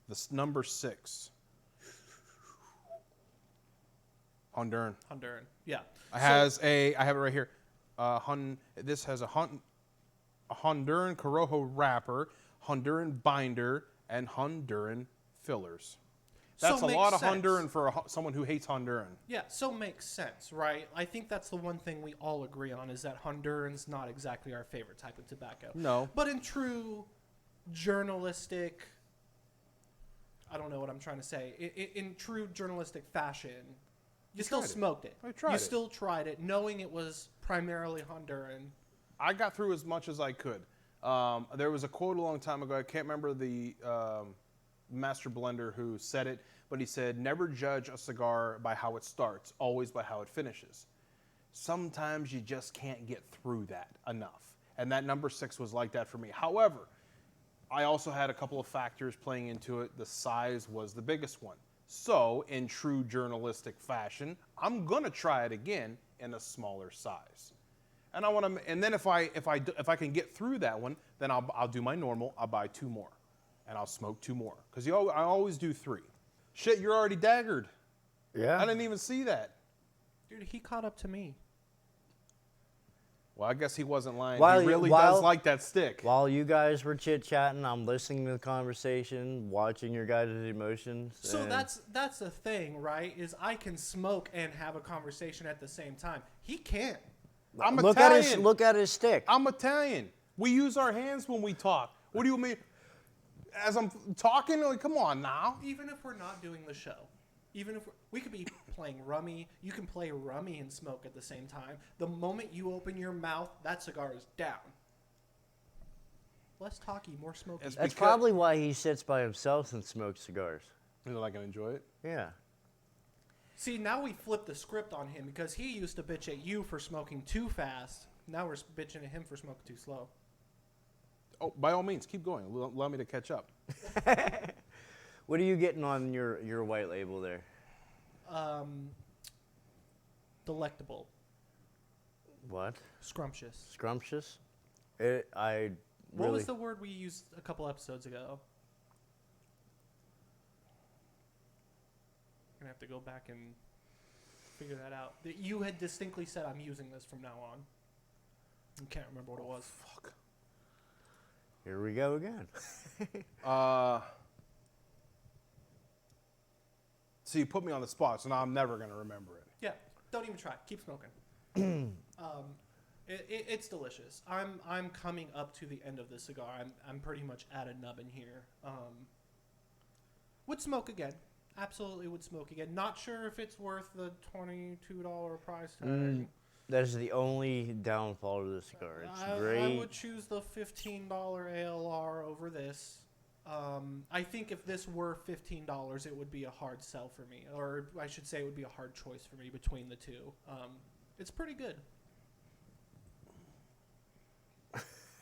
The #6. Honduran. Yeah. I have it right here. This has a Honduran Corojo wrapper, Honduran binder, and Honduran fillers. That's So a lot of makes sense. Honduran for someone who hates Honduran. Yeah, so makes sense, right? I think that's the one thing we all agree on is that Honduran's not exactly our favorite type of tobacco. No. But in true journalistic, I don't know what I'm trying to say. In true journalistic fashion, you still tried it. smoked it. I tried you it. still tried it, knowing it was primarily Honduran. I got through as much as I could. There was a quote a long time ago. I can't remember the master blender who said it, but he said, never judge a cigar by how it starts, always by how it finishes. Sometimes you just can't get through that enough. And that #6 was like that for me. However, I also had a couple of factors playing into it. The size was the biggest one. So, in true journalistic fashion, I'm gonna try it again in a smaller size. And I want to, and then if I can get through that one, then I'll do my normal. I'll buy 2 more, and I'll smoke 2 more because I always do 3. Shit, you're already daggered. Yeah. I didn't even see that. Dude, he caught up to me. Well, I guess he wasn't lying. While He you- really while- does like that stick. While you guys were chit-chatting, I'm listening to the conversation, watching your guys' emotions. So and that's the thing, right? Is I can smoke and have a conversation at the same time. He can't. I'm look at Italian. look at his stick. I'm Italian. We use our hands when we talk. What do you mean? As I'm talking, like, come on now. Even if we're not doing the show, even if we could be playing rummy, you can play rummy and smoke at the same time. The moment you open your mouth, that cigar is down. Less talky, more smoky. It's That's because- probably why he sits by himself and smokes cigars. Is it like I enjoy it? Yeah. See, now we flip the script on him because he used to bitch at you for smoking too fast. Now we're bitching at him for smoking too slow. Oh, by all means, keep going. Allow me to catch up. What are you getting on your white label there? Delectable. What? Scrumptious. Scrumptious? I What really... was the word we used a couple episodes ago? I'm gonna have to go back and figure that out. You had distinctly said I'm using this from now on. I can't remember what it was. Fuck. Here we go again. So you put me on the spot, so now I'm never going to remember it. Yeah, don't even try. Keep smoking. It's delicious. I'm coming up to the end of the cigar. I'm pretty much at a nub in here. Would smoke again. Absolutely would smoke again. Not sure if it's worth the $22 price tag. That is the only downfall to the cigar. It's great. I would choose the $15 ALR over this. I think if this were $15, it would be a hard sell for me. Or I should say it would be a hard choice for me between the two. It's pretty good.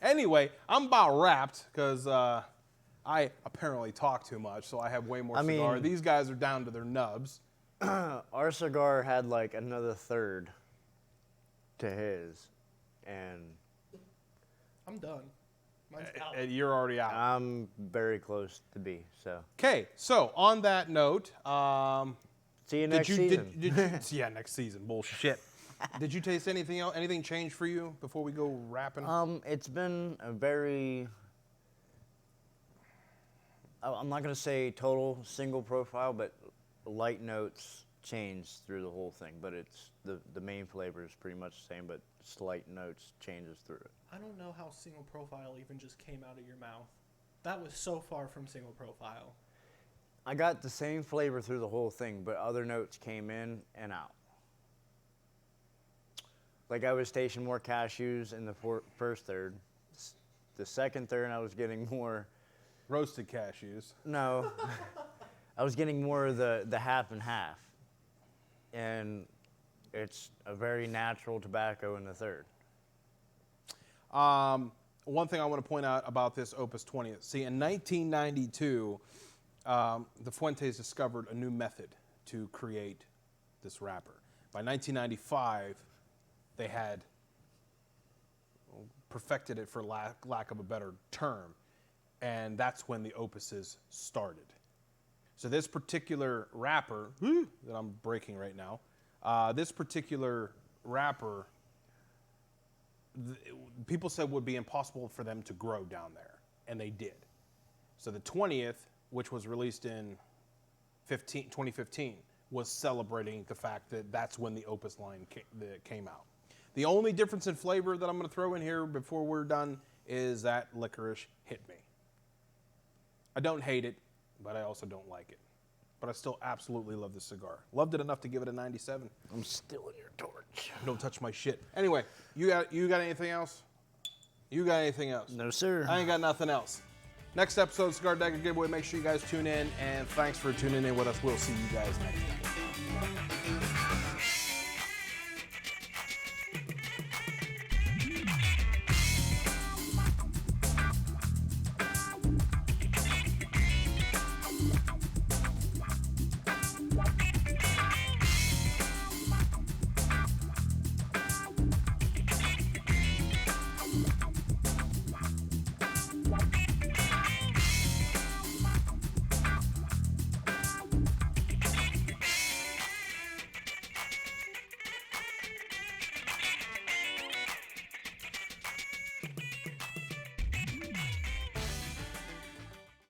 Anyway, I'm about wrapped because I apparently talk too much, so I have way more cigar. These guys are down to their nubs. Our cigar had like another third to his, and I'm done. Mine's out. And you're already out. I'm very close to be. So Okay, so on that note, see you next season. Did you, yeah, next season. Bullshit. Did you taste anything else? Anything change for you before we go wrapping? It's been a very, I'm not going to say total single profile, but light notes changed through the whole thing. But it's the main flavor is pretty much the same, but slight notes changes through it. I don't know how single profile even just came out of your mouth. That was so far from single profile. I got the same flavor through the whole thing, but other notes came in and out. Like I was tasting more cashews in the first third. The second third, I was getting more... Roasted cashews. No. I was getting more of the half and half. And it's a very natural tobacco in the third. One thing I want to point out about this Opus 20th. See, in 1992, the Fuentes discovered a new method to create this wrapper. By 1995, they had perfected it, for lack of a better term, and that's when the Opuses started. So this particular wrapper that I'm breaking right now, this particular wrapper, people said would be impossible for them to grow down there, and they did. So the 20th, which was released in 2015, was celebrating the fact that that's when the Opus line came out. The only difference in flavor that I'm going to throw in here before we're done is that licorice hit me. I don't hate it, but I also don't like it. But I still absolutely love this cigar. Loved it enough to give it a 97. I'm still in your torch. Don't touch my shit. Anyway, you got anything else? You got anything else? No, sir. I ain't got nothing else. Next episode, Cigar Dagger Giveaway. Make sure you guys tune in, and thanks for tuning in with us. We'll see you guys next time.